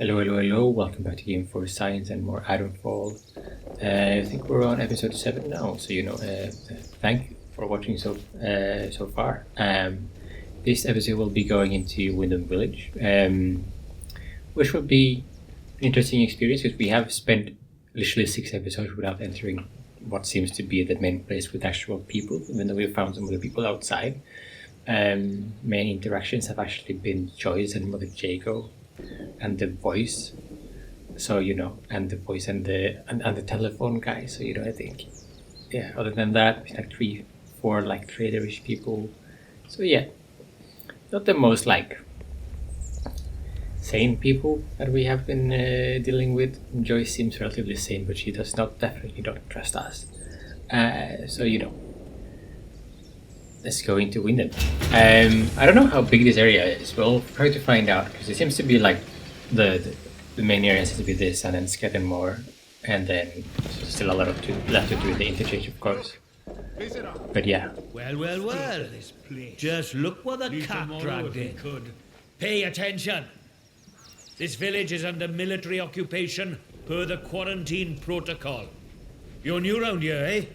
Hello, hello, hello. Welcome back to Game for Science and more Atomfall. I think we're on episode 7 now, so thank you for watching so far. This episode will be going into Wyndham Village, which will be an interesting experience because we have spent literally 6 episodes without entering what seems to be the main place with actual people, even though we found some other people outside. Main interactions have actually been Joyce and Mother Jago. And the voice, and the voice and the telephone guy. So I think, Other than that, like 3-4 like traderish people. So not the most sane people that we have been dealing with. Joyce seems relatively sane, but she does definitely not trust us. Let's go into Wyndham. I don't know how big this area is. We'll try to find out because it seems to be like the main area seems to be this, and then Skidmore, and then still a lot of left to do with the interchange, of course. But yeah. Well. Just look what the cat dragged in. Pay attention. This village is under military occupation per the quarantine protocol. You're new round here, eh?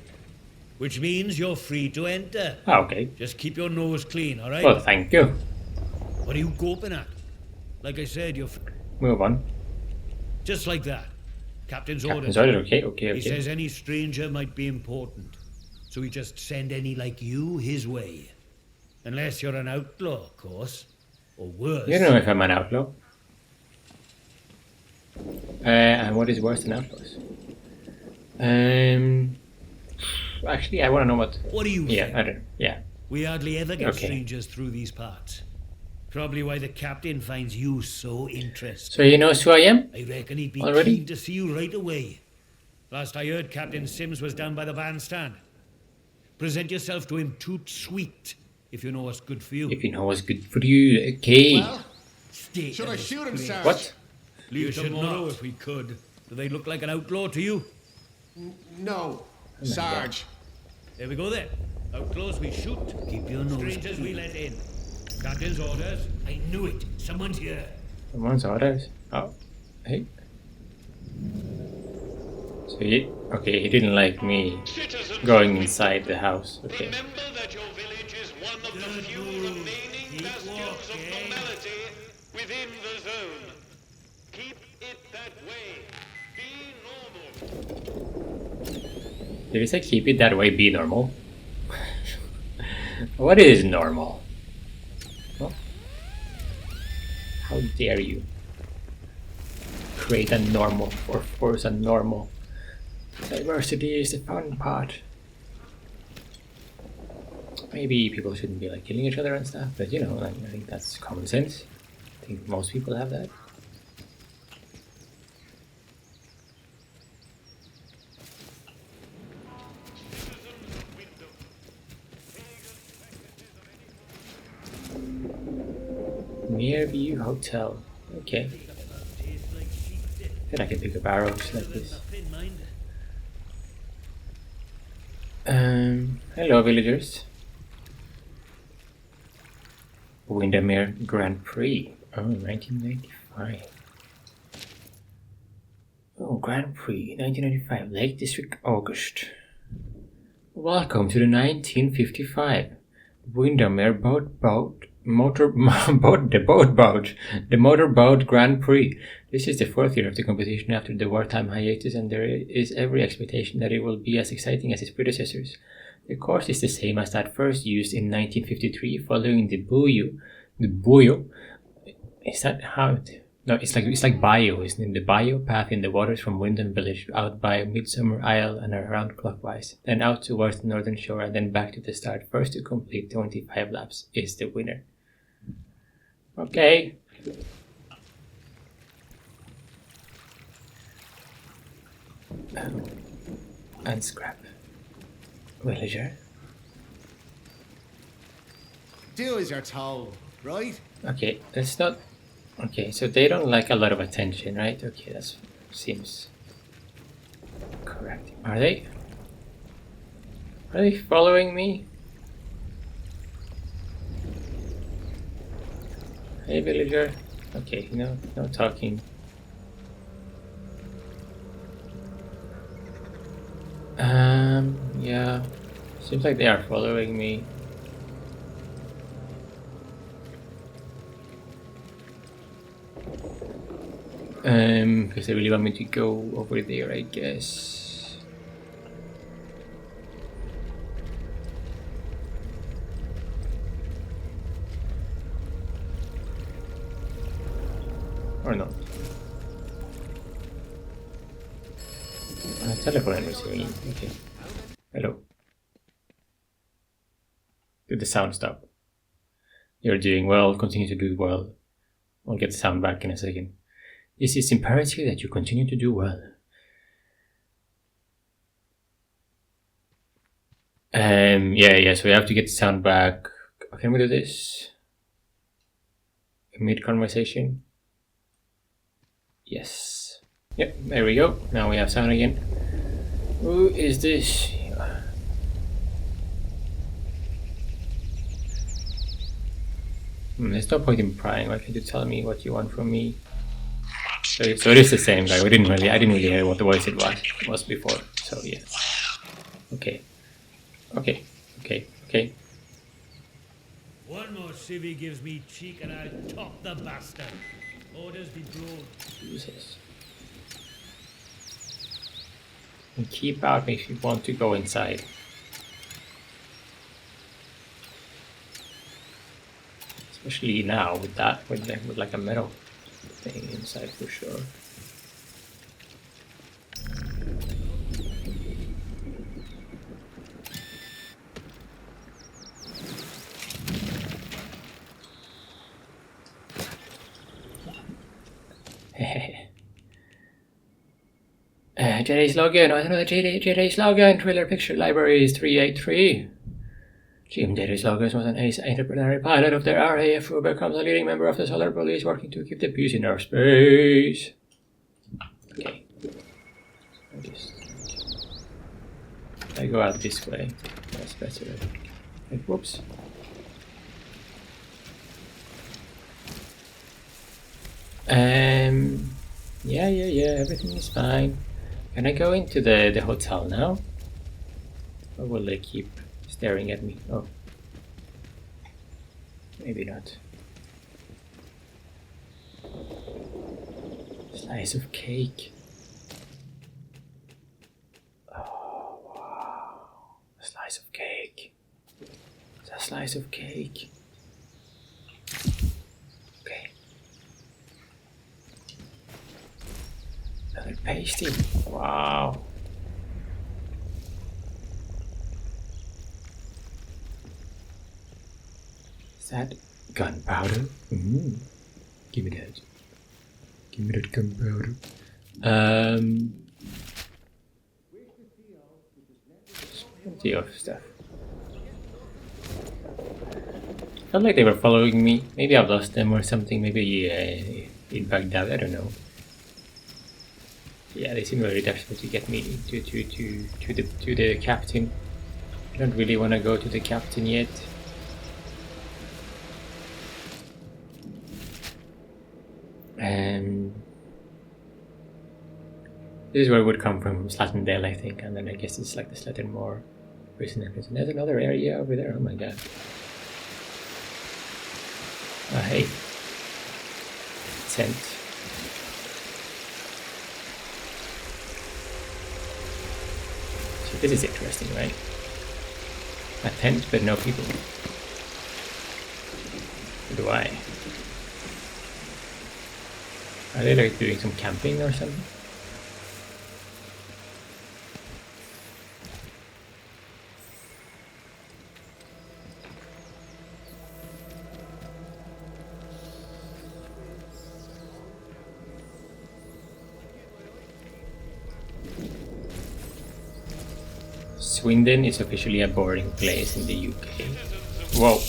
Which means you're free to enter. Okay. Just keep your nose clean, all right? Well, thank you. What are you groping at? Like I said, you're... Move on. Just like that. Captain's orders. Okay. He says any stranger might be important. So we just send any like you his way. Unless you're an outlaw, of course. Or worse. You don't know if I'm an outlaw. And what is worse than outlaws? Actually, I want to know what... What do you think? I don't... Yeah. We hardly ever get strangers through these parts. Probably why the captain finds you so interesting. So he knows who I am? I reckon he'd be already? keen to see you right away. Last I heard, Captain Sims was down by the bandstand. Present yourself to him toot sweet, if you know what's good for you. If you know what's good for you, okay. Well, should I shoot him, Sarge? What? You should know if we could. Do they look like an outlaw to you? No, Sarge. There we go then. Outlaws we shoot. Keep your nose Strangers clean. We let in. Captain's orders. I knew it. Someone's here. Someone's orders? Oh. Hey. So he didn't like me going inside the house. Okay. Remember that your village is one of the few remaining bastions of normality within the zone. Keep it that way. Be normal. Did he say keep it that way, be normal? What is normal? Huh? How dare you create a normal or force a normal? Diversity is the fun part. Maybe people shouldn't be killing each other and stuff, but I think that's common sense. I think most people have that. Nearview Hotel. Okay. Then I can pick up arrows like this. Hello villagers. Wyndham Grand Prix. Oh, 1995. Oh, Grand Prix, 1995, Lake District, August. Welcome to the 1955 Wyndham Motorboat Grand Prix. This is the 4th year of the competition after the wartime hiatus, and there is every expectation that it will be as exciting as its predecessors. The course is the same as that first used in 1953, following the Buyo. Is that how it... No, it's like Bayou, isn't it? The Bayou path in the waters from Wyndham Village out by Midsummer Isle and around clockwise, then out towards the northern shore and then back to the start. First to complete 25 laps is the winner. Okay. And scrap. Villager. Do as you're told, right? Okay, that's not... Okay, so they don't like a lot of attention, right? Okay, that seems correct. Are they? Are they following me? Hey, villager. Okay, no talking. Yeah. Seems like they are following me. Because they really want me to go over there, I guess. Or not. Telephone was ringing. Okay. Hello. Did the sound stop? You're doing well. Continue to do well. I'll get the sound back in a second. It is imperative that you continue to do well. Yeah, so we have to get the sound back. Can we do this? Mid-conversation? Yes. Yep, there we go. Now we have sound again. Who is this? There's no point in prying. Why can't you tell me what you want from me? So it is the same guy. I didn't really hear what the voice it was before. So yeah. Okay. One more civvy gives me cheek and I'll top the bastard. Orders be blown. Jesus. And keep out if you want to go inside. Especially now with that, with like a metal thing inside for sure. Jedi slogan. I don't know the Jedi slogan. Trailer picture library is 383. Jim Jedi slogan was an ace-interplanetary pilot of the RAF who becomes a leading member of the Solar Police working to keep the peace in our space. Okay. I go out this way. That's better. Whoops. Yeah, everything is fine. Can I go into the hotel now? Or will they keep staring at me? Oh. Maybe not. Slice of cake. Oh, wow. A slice of cake. It's a slice of cake. Okay. Another pasty. Wow. Is that gunpowder? Give me that. Give me that gunpowder. Plenty of stuff. Felt like they were following me. Maybe I've lost them or something. Maybe in Baghdad. I don't know. Yeah, they seem very desperate to get me to the captain. I don't really want to go to the captain yet. This is where it would come from Slatendale, I think, and then I guess it's like the Slattenmore prison entrance. And there's another area over there. Oh my god. Oh hey. Tent. So this is interesting, right? A tent but no people. Why? Are they like doing some camping or something? Wyndham is officially a boarding place in the UK. Whoa.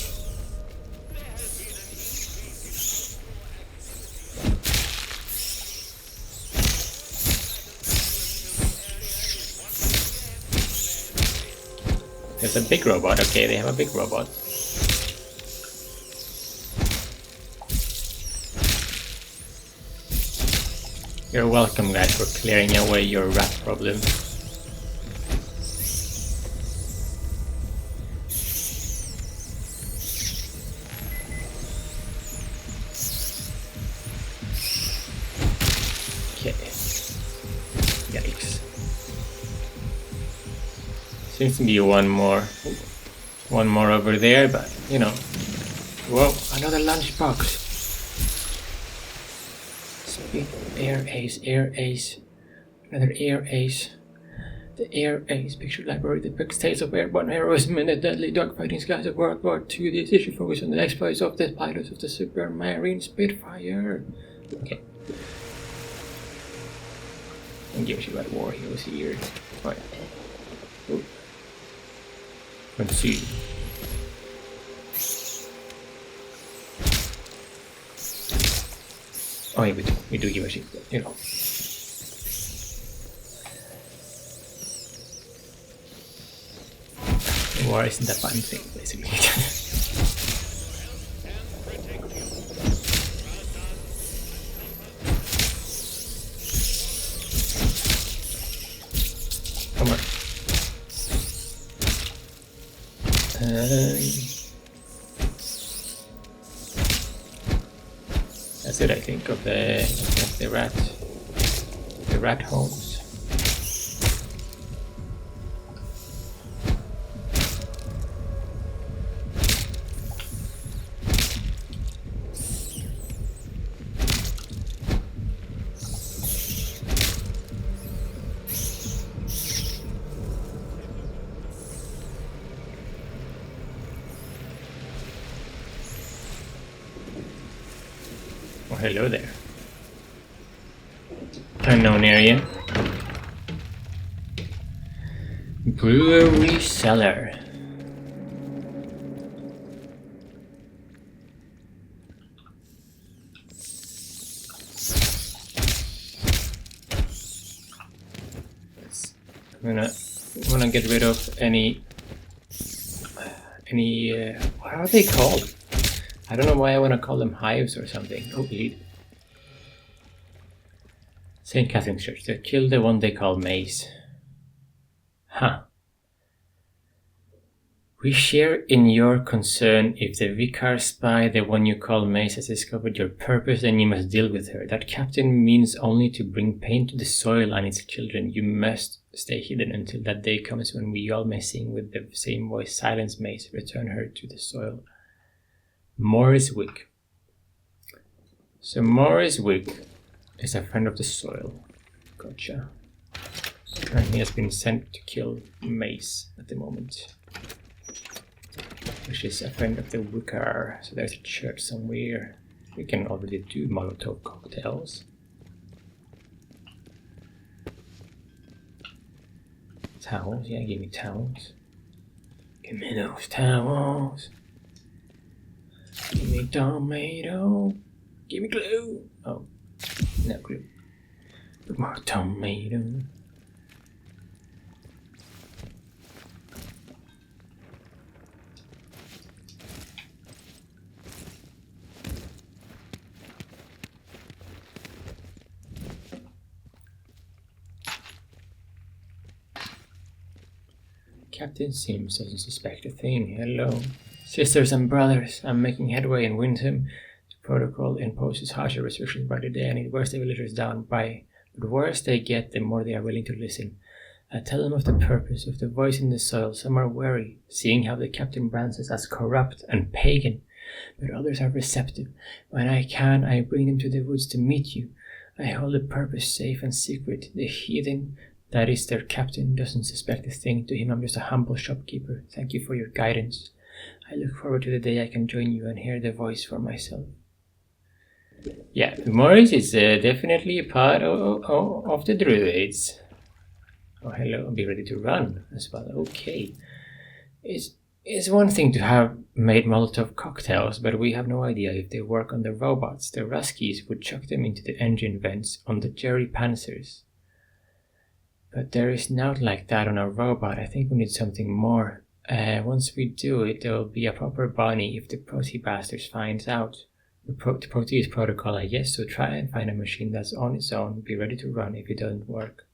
There's a big robot. Okay, they have a big robot. You're welcome, guys, for clearing away your rat problem. Okay. Yikes. Seems to be one more over there, but you know. Whoa, another lunchbox. Speed, air ace. Another air ace. The Air Ace picture library depicts tales of airborne heroism in the deadly dogfighting skies of World War II. This issue focuses on the exploits of the pilots of the Supermarine Spitfire. Okay. And give a shit about war heroes here. Right. Oh. Let's see. Oh yeah, we do give a shit, but, you know. War isn't a fun thing, basically. Come on. That's it, I think, of the rat homes. Oh, hello there. Unknown area. Brewery cellar. I'm gonna get rid of any what are they called? I don't know why I want to call them hives or something. Oh, bleed. St. Catherine's Church. They killed the one they call Mace. Huh. We share in your concern. If the vicar spy, the one you call Mace, has discovered your purpose, then you must deal with her. That captain means only to bring pain to the soil and its children. You must stay hidden until that day comes when we all may sing with the same voice. Silence, Mace. Return her to the soil. Morris Wick. So Morris Wick is a friend of the soil. Gotcha. And he has been sent to kill Mace at the moment. Which is a friend of the Wicker. So there's a church somewhere. We can already do Molotov cocktails. Towels, yeah, give me towels. Give me those towels. Give me tomato. Give me glue. Oh, no glue. More tomato. Captain Sims doesn't suspect a thing. Hello. Sisters and brothers, I'm making headway in Wyndham. The protocol imposes harsher restrictions by the day, and it wears the villagers down. But the worse they get, the more they are willing to listen. I tell them of the purpose, of the voice in the soil. Some are wary, seeing how the captain brands us as corrupt and pagan. But others are receptive. When I can, I bring them to the woods to meet you. I hold the purpose safe and secret. The heathen, that is their captain, doesn't suspect a thing. To him I'm just a humble shopkeeper. Thank you for your guidance. I look forward to the day I can join you and hear the voice for myself. Yeah, Morris is definitely a part of the Druids. Oh, hello, I'll be ready to run as well. Okay. It's one thing to have made Molotov cocktails, but we have no idea if they work on the robots. The Ruskies would chuck them into the engine vents on the Jerry Panzers. But there is not like that on a robot. I think we need something more. Once we do it, there will be a proper bunny if the Proty bastards finds out. The Proty is protocol, I guess, so try and find a machine that's on its own. Be ready to run if it doesn't work.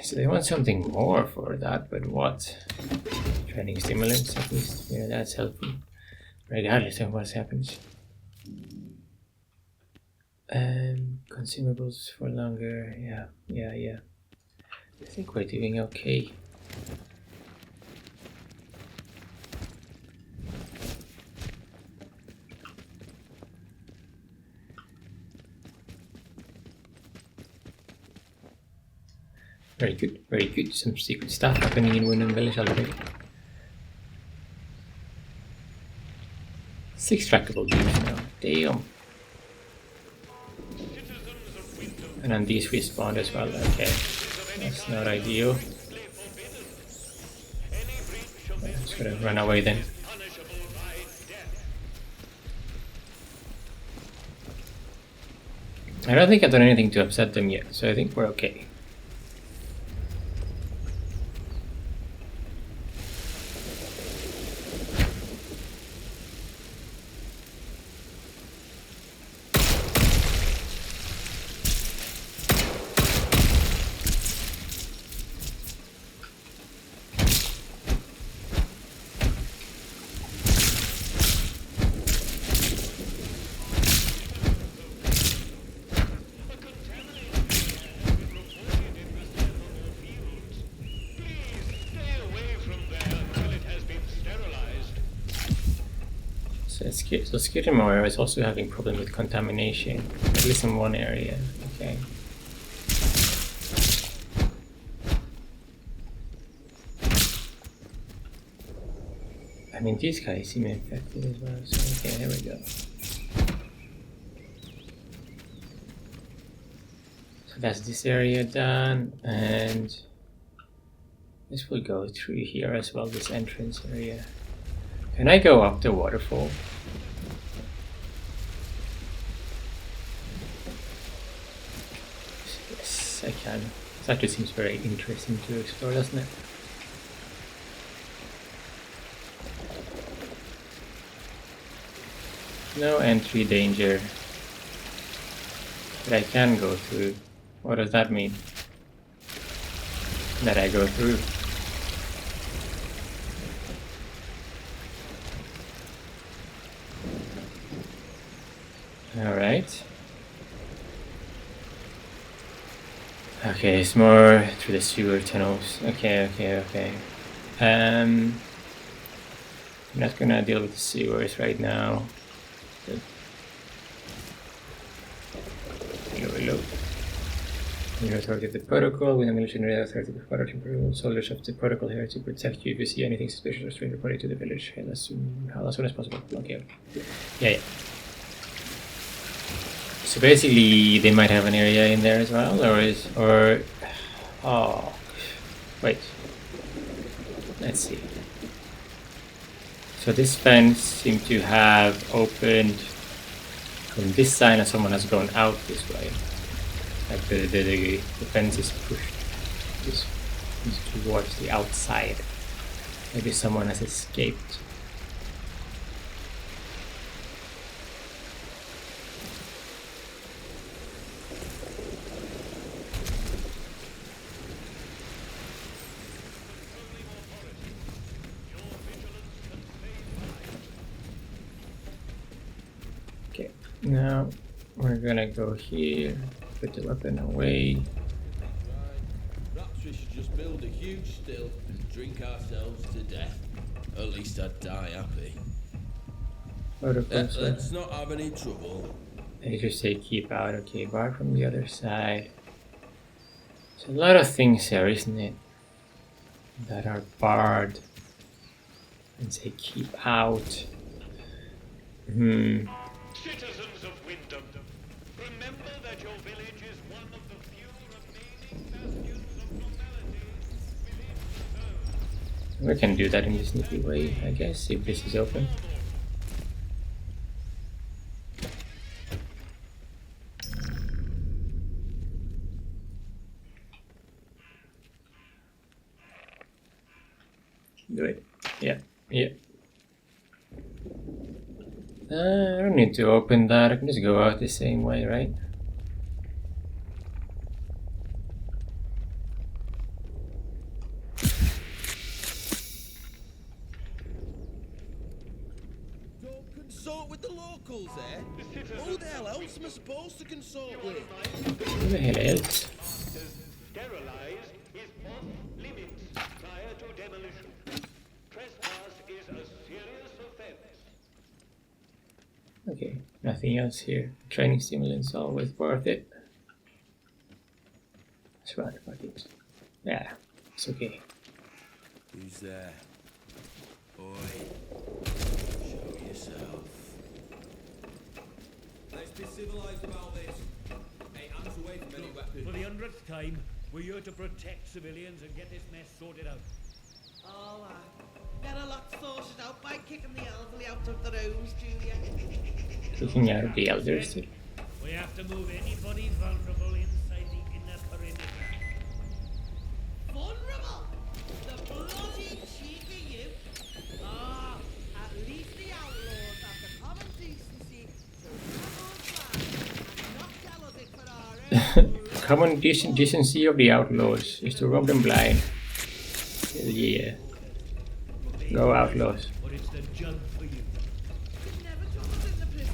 So they want something more for that, but what? Training stimulants, at least. Yeah, that's helpful. regardless of what happens. Consumables for longer. Yeah. I think we're doing okay. Very good, very good. Some secret stuff happening in Wyndham Village already. 6 trackable beams now. Damn. And then these respawned as well. Okay. That's not ideal. Just gonna run away then. I don't think I've done anything to upset them yet, so I think we're okay. So Skidmore is also having problem with contamination, at least in one area. Okay. I mean, these guys seem infected as well, so okay, here we go. So that's this area done, and this will go through here as well, this entrance area. Can I go up the waterfall? Yes, I can. This actually seems very interesting to explore, doesn't it? No entry danger. But I can go through. What does that mean? That I go through. Alright. Okay, it's more through the sewer tunnels. Okay. I'm not gonna deal with the sewers right now. Hello. You're authority of the protocol. With a military authority of the protocol. Soldiers of the protocol here to protect you if you see anything suspicious or strange reported to the village. Okay, as soon as possible. Okay. Yeah. So basically, they might have an area in there as well, oh, wait. Let's see. So this fence seems to have opened from this side, and someone has gone out this way. Like the fence is pushed towards the outside. Maybe someone has escaped. Okay, now we're gonna go here, put the weapon away. Perhaps we should just build a huge still and drink ourselves to death. At least I'd die happy. Let's not have any trouble. They just say keep out. Okay, bar from the other side. There's a lot of things here, isn't it? That are barred. And say keep out. Citizens of Wyndham, remember that your village is one of the few remaining bastions of normality within the zone. We can do that in a sneaky way, I guess, if this is open. Do it. Yeah. I don't need to open that. I can just go out the same way, right? Don't Consort with the locals, eh? Who the hell else am I supposed to consort with? Who the hell else? Sterilized is off limits prior to demolition. Trespass is a serious offense. Okay, nothing else here. Training stimulants always worth it. That's right, fuck it. Yeah, it's okay. Who's there? Boy, show yourself. Let's be civilized about this. Hey, hands away from any weapons. For the 100th time, we're here to protect civilians and get this mess sorted out. Oh, get a lot sorted out by kicking the elderly out of the rooms, Julia. Looking out of the elders. We have to move anybody vulnerable inside the inner perimeter. Vulnerable? The bloody cheek of you. Ah, at least the outlaws have the common decency to rub our flag and not tell us it for our own. Common decency of the outlaws is to rob them blind. Yeah. Go outlaws. But it's the jug for you. You never told us in the prison.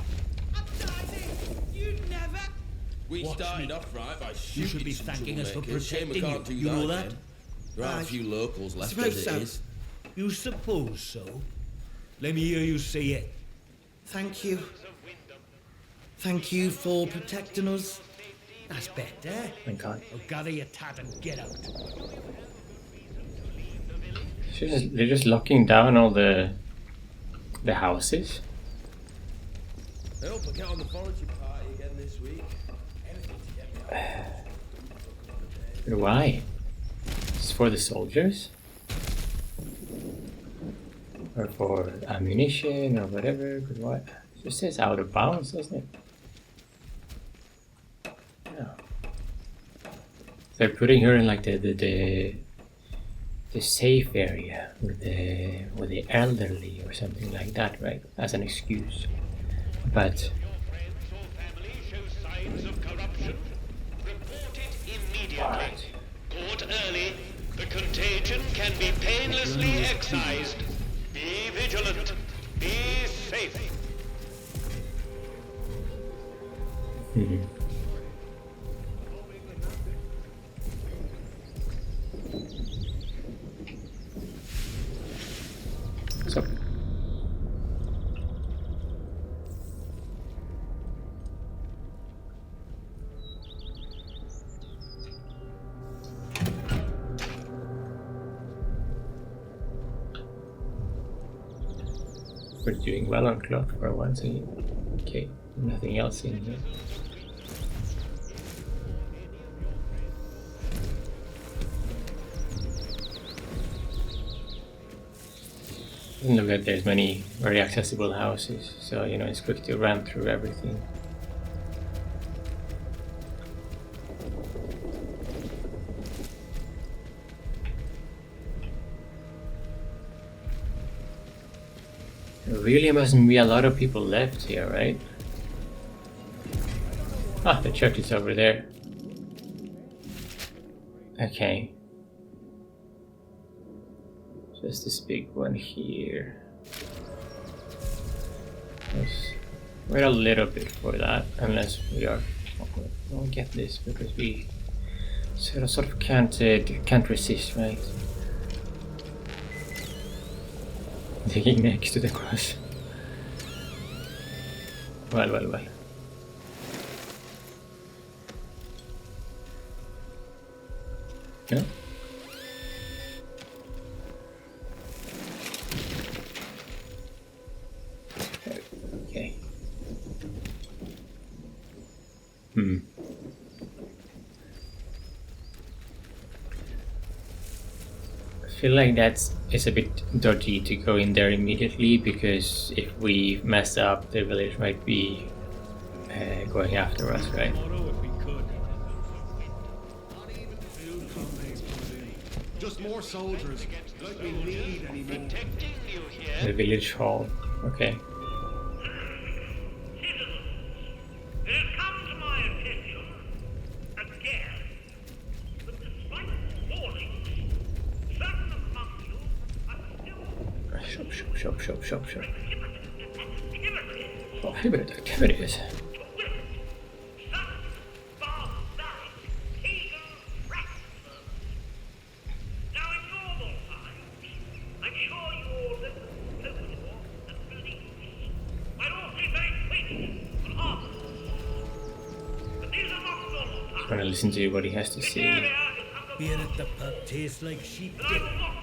I'm dying. You'd never. We Watch started me. off right by You shooting should be some thanking us for troublemakers. Shame we protecting can't you. do You know that? again. There are a Right. few locals left Suppose as it so. is. You suppose so? Let me hear you say it. Thank you. Thank you for protecting us. That's better. My God. Now gather your tat and get out. They're just locking down all the houses. I hope I get on the foraging party again this week. Anything to get me out. But why? It's for the soldiers? Or for ammunition or whatever? But what? It just says out of bounds, doesn't it? Yeah. They're putting her in like the safe area with the elderly or something like that, right? As an excuse. But Your friends or family show signs of corruption. Report it immediately. what? Caught early, the contagion can be painlessly excised. Be vigilant. Be safe. Mhm. So we're doing well on clock for once. Okay, nothing else in here. Doesn't look like there's many very accessible houses, so you know it's quick to run through everything. There really mustn't be a lot of people left here, right? Ah, the church is over there. Okay. Just this big one here. Let's wait a little bit for that, unless we are. We'll get this because we sort of can't resist, right? Digging next to the cross. Well. No? Okay. I feel like it's a bit dodgy to go in there immediately, because if we mess up, the village might be going after us, right? Tomorrow if we could. Just more soldiers. Like we need anymore. Protecting you here. The village hall. Okay. It has come to my attention again that despite warnings, certain among you are still Shop. exhibiting an activity prohibit activities. Now, in normal times, I'm sure you all live with folklore and beliefs. I'd all say very quick and harmless. But these are not normal I'm times. gonna listen to what he has to This say. area is under Beer at the pub tastes like sheep and I dip. will not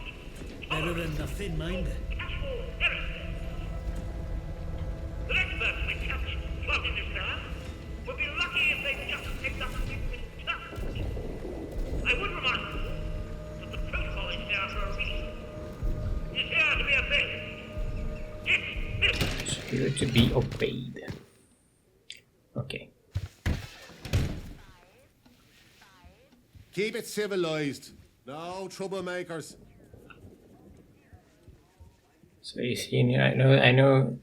Better than nothing, mind. casual heresy. The next person we catch floating this town would be lucky if they just picked up a bit in town. I would remind you that the protocol is there for a reason. It's here to be obeyed. Dismissed. It's here to be obeyed. Okay. Keep it civilized. No troublemakers. So he's in here. I know.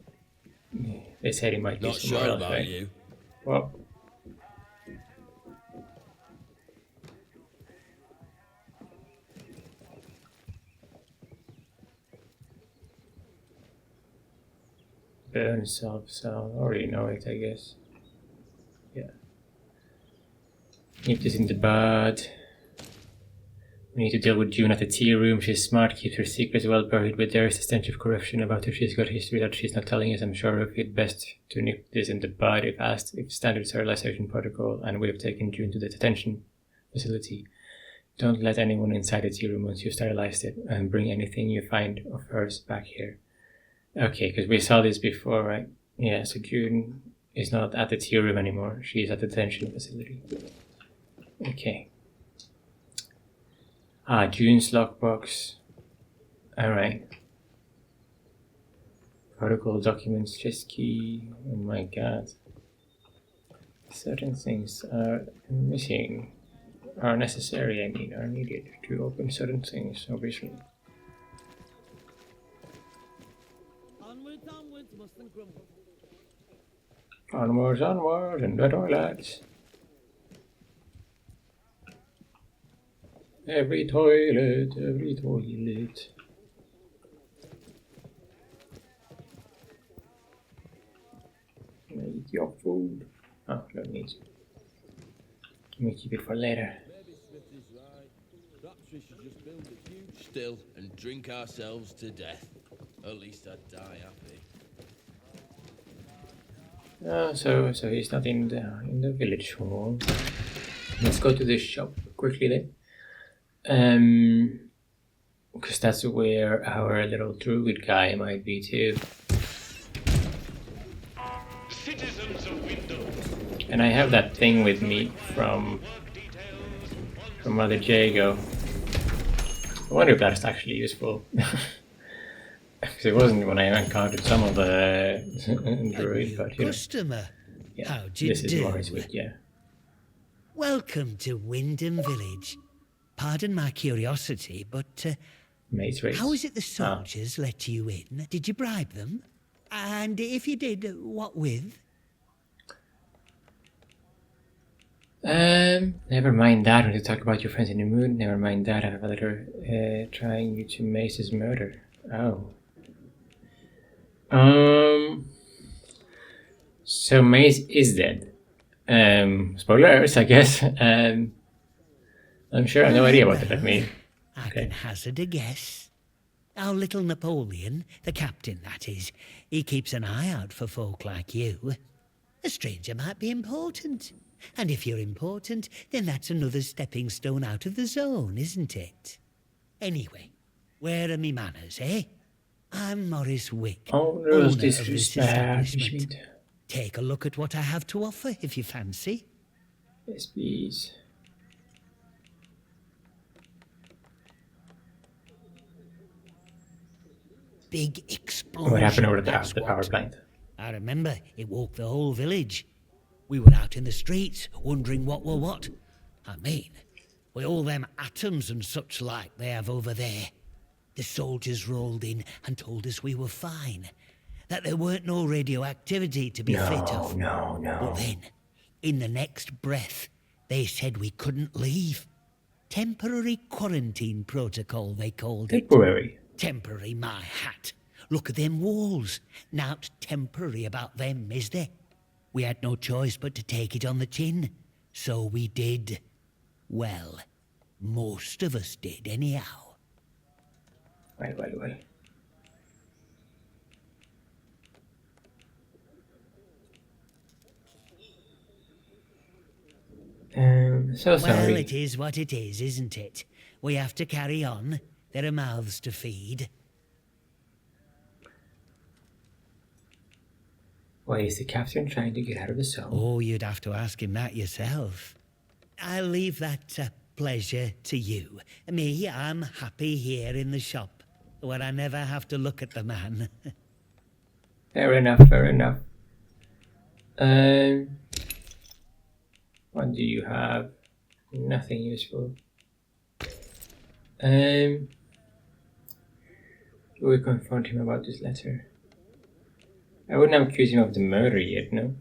They said he might do Not somewhere sure else, about right? you. Well. Burn self-cell. Already know it, I guess. Yeah. Nip this in the bud. We need to deal with June at the tea room. She's smart, keeps her secrets well buried, but there is a stench of corruption about her. She's got history that she's not telling us. I'm sure it best to nip this in the bud if asked if standard sterilization protocol, and we have taken June to the detention facility. Don't let anyone inside the tea room once you've sterilized it, and bring anything you find of hers back here. Okay, because we saw this before, right? Yeah, so June is not at the tea room anymore. She's at the detention facility. Okay. June's lockbox. Alright. Protocol documents, chest key. Oh my god. Certain things are missing. Are necessary, I mean, are needed to open certain things, obviously. Onwards, onwards, mustn't grumble. Onwards, onwards, and the toilets. Every toilet, every toilet. Eat your food. Oh, don't need to. Let me keep it for later. Maybe Smith is right. Perhaps we should just build a huge still and drink ourselves to death. At least I'd die happy. So he's not in the village hall. Let's go to the shop quickly then. Because that's where our little druid guy might be too. Citizens of Wyndham, And I have that thing with me from Mother Jago. I wonder if that's actually useful. Because it wasn't when I encountered some of the druid, but you know. Customer. Yeah, How'd you this is do? more his wit, yeah. Welcome to Wyndham Village. Pardon my curiosity, but Maze race. how is it the soldiers let you in? Did you bribe them? And if you did, what with? Never mind that. When you talk about your friends in the mood, never mind that. I have a letter trying you to Mace's murder. Oh. So Mace is dead. Spoilers, I guess. I'm sure I have no idea what that means. I Okay. can hazard a guess. Our little Napoleon, the captain that is, he keeps an eye out for folk like you. A stranger might be important. And if you're important, then that's another stepping stone out of the zone, isn't it? Anyway, where are me manners, eh? I'm Morris Wick, owner Owner's of this establishment. disrespect. Take a look at what I have to offer, if you fancy. Yes, please. Big explosion. What happened over that's the power what. plant? I remember it woke the whole village. We were out in the streets, wondering what were what. I mean, with all them atoms and such like they have over there. The soldiers rolled in and told us we were fine. That there weren't no radioactivity to be flit of. No. But then, in the next breath, they said we couldn't leave. Temporary quarantine protocol, they called it. Temporary. Temporary, my hat. Look at them walls. Nowt temporary about them, is there? We had no choice but to take it on the chin. So we did. Well, most of us did anyhow. Well. So sorry. Well, it is what it is, isn't it? We have to carry on. There are mouths to feed. Why is the captain trying to get out of the zone? Oh, you'd have to ask him that yourself. I'll leave that pleasure to you. Me, I'm happy here in the shop, where I never have to look at the man. Fair enough. What do you have? Nothing useful. We confront him about this letter. I wouldn't accuse him of the murder yet, no?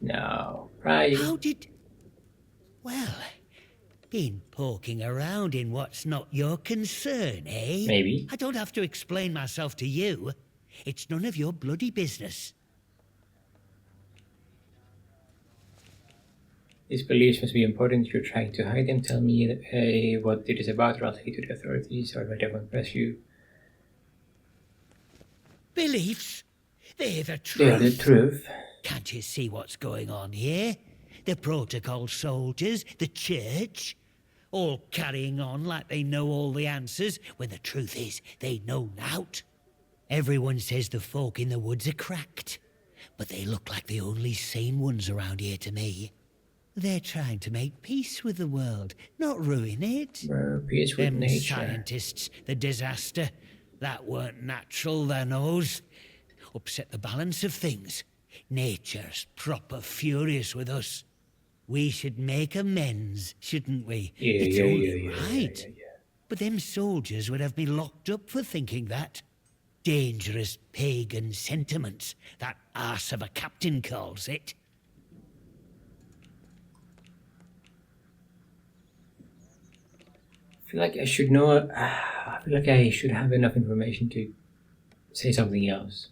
No. Right. How did... Well, been poking around in what's not your concern, eh? Maybe. I don't have to explain myself to you. It's none of your bloody business. These beliefs must be important. You're trying to hide them. Tell me what it is about, or I'll take it to the authorities, or I don't press you. Beliefs? They're the truth. They're the truth. Can't you see what's going on here? The protocol soldiers, the church, all carrying on like they know all the answers, when the truth is they know nought. Everyone says the folk in the woods are cracked, but they look like the only sane ones around here to me. They're trying to make peace with the world, not ruin it. Bro, peace with Them nature. scientists, the disaster, that weren't natural, their nose. Upset the balance of things. Nature's proper furious with us. We should make amends, shouldn't we? It's only right. But them soldiers would have me locked up for thinking that. Dangerous pagan sentiments, that arse of a captain calls it. I feel like I should know. I feel like I should have enough information to say something else.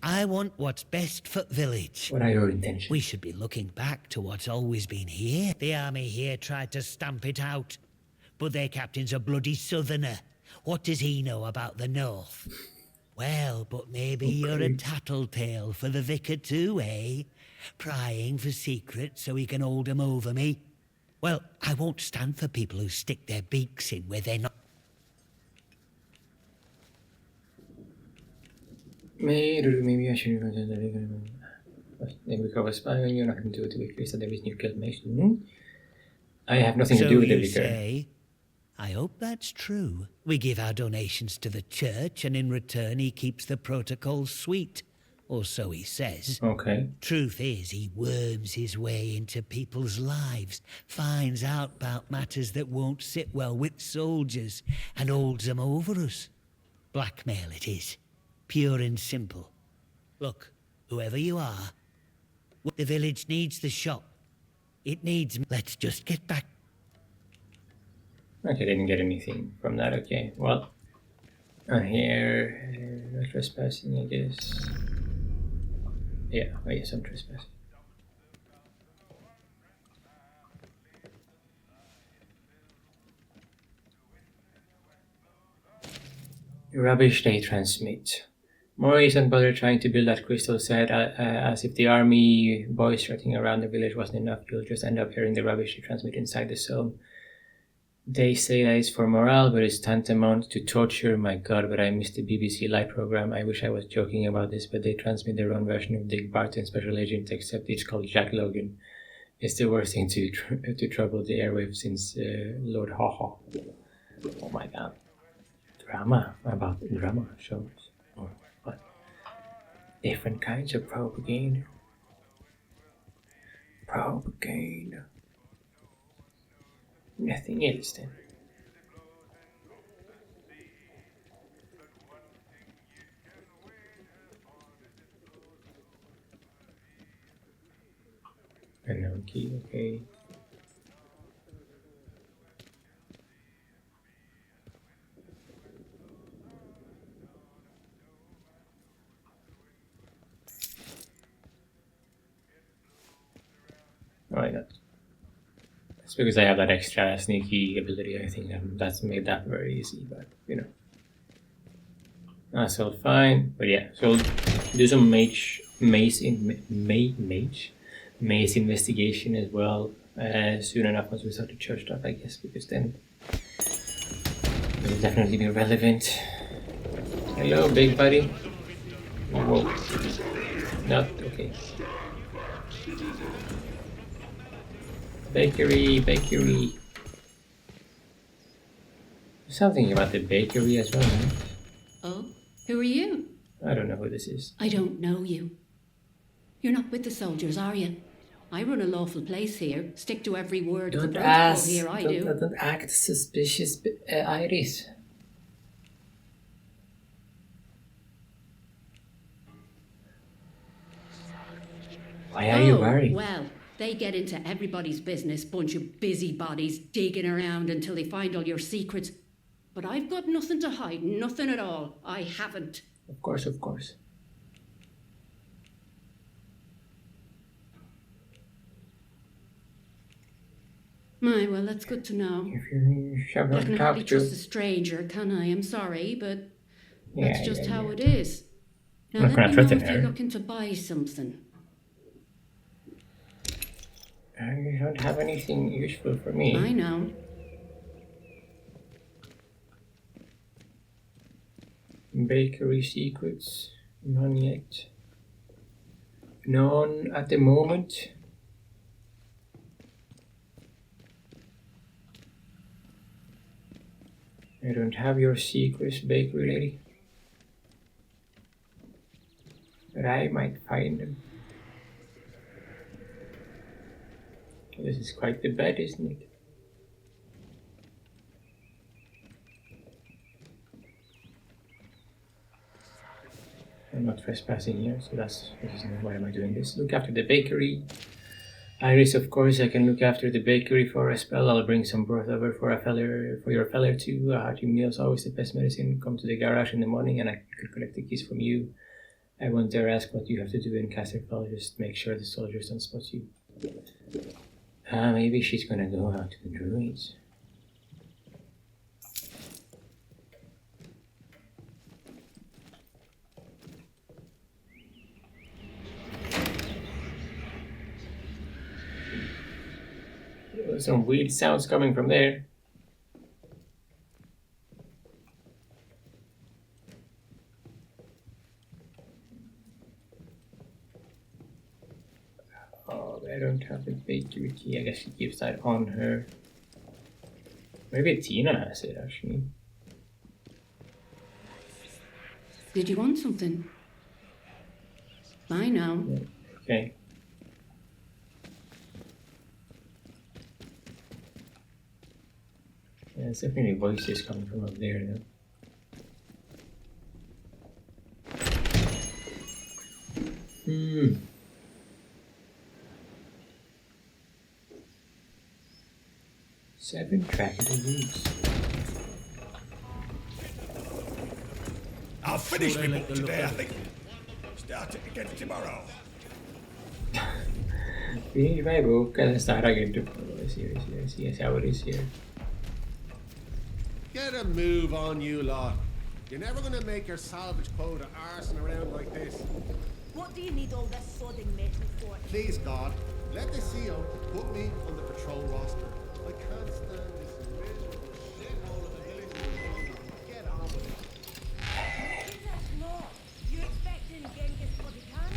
I want what's best for village. What are your intentions? We should be looking back to what's always been here. The army here tried to stamp it out, but their captain's a bloody southerner. What does he know about the north? Well, but maybe you're a tattletale for the vicar too, eh? Prying for secrets so he can hold 'em over me. Well, I won't stand for people who stick their beaks in where they're not. Maybe I should. Then we cover spying. You're not going to do it to be clear that there is nuclear information. I have nothing to do with the vicar. Say? I hope that's true. We give our donations to the church, and in return he keeps the protocols sweet. Or so he says. Okay. Truth is, he worms his way into people's lives, finds out about matters that won't sit well with soldiers, and holds them over us. Blackmail it is. Pure and simple. Look, whoever you are, the village needs the shop. It needs... Let's just get back. Okay, didn't get anything from that. Okay, well, here, no trespassing, I guess. Yeah, I guess I'm trespassing. Rubbish they transmit. Maurice and Brother trying to build that crystal said, as if the army boys strutting around the village wasn't enough, you'll just end up hearing the rubbish they transmit inside the zone. They say that it's for morale, but it's tantamount to torture. My god, but I missed the BBC Live program. I wish I was joking about this, but they transmit their own version of Dick Barton Special Agent, except it's called Jack Logan. It's the worst thing to trouble the airwaves since Lord Haha. Oh my god. Drama about drama shows. Or what? Different kinds of propaganda. Propaganda. Nothing else then. Unknown key, okay. Why not? It's because I have that extra sneaky ability. I think that's made that very easy. But you know, that's all fine. But yeah, so we'll do some maze investigation as well soon enough once we start the church stuff, I guess, because then it will definitely be relevant. Hello, big buddy. Whoa. Not okay. Bakery. Something about the bakery as well, man. Oh, who are you? I don't know who this is. I don't know you. You're not with the soldiers, are you? I run a lawful place here. Stick to every word of the protocol here, I do. Don't act suspicious, Iris. Why are you worried? Well, they get into everybody's business, bunch of busybodies digging around until they find all your secrets. But I've got nothing to hide, nothing at all. I haven't. Of course. My, well, that's good to know. If you shove I to can talk hardly to. trust a stranger, can I? I'm sorry, but that's just how yeah. it is. Now I'm not let gonna me know threaten if you're her. looking to buy something. You don't have anything useful for me. I know. Bakery secrets? None yet. None at the moment. I don't have your secrets, bakery lady. But I might find them. This is quite the bed, isn't it? I'm not trespassing here, so this is not why am I doing this. Look after the bakery. Iris, of course, I can look after the bakery for a spell. I'll bring some broth over for your feller too. A hearty meal is always the best medicine. Come to the garage in the morning and I could collect the keys from you. I won't dare ask what you have to do in Casterfell. Just make sure the soldiers don't spot you. Maybe she's gonna go out to the druids. There's some weird sounds coming from there. Oh, I don't have the bakery key. I guess she keeps that on her. Maybe Tina has it actually. Did you want something? I know. Yeah. Okay. Yeah, there's definitely voices coming from up there though. Seven trackable routes. I'll finish my book today, I think. Start it again tomorrow. Finish my book and start again tomorrow. I see how it is here. Get a move on, you lot. You're never gonna make your salvage quota arsing around like this. What do you need all this sodding metal for? Please, God, let the CO put me on the patrol roster. I can't stand this miserable shithole of a village. Get on with it. Jesus Lord, you expecting Genghis bloody Khan?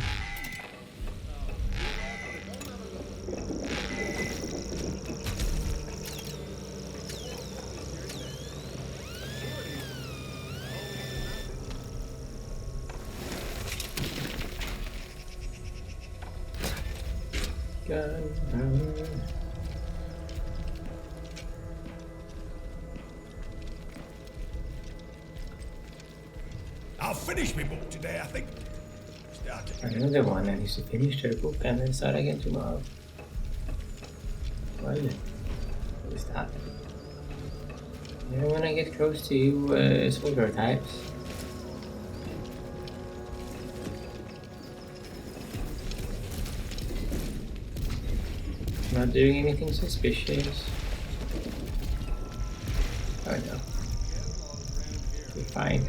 Gunpowder. I'll finish my book today, I think. Start it. Another one. I need to finish the book and then start again tomorrow. Well, what is that? I don't want to get close to you, soldier types. Not doing anything suspicious. Oh no. We're fine.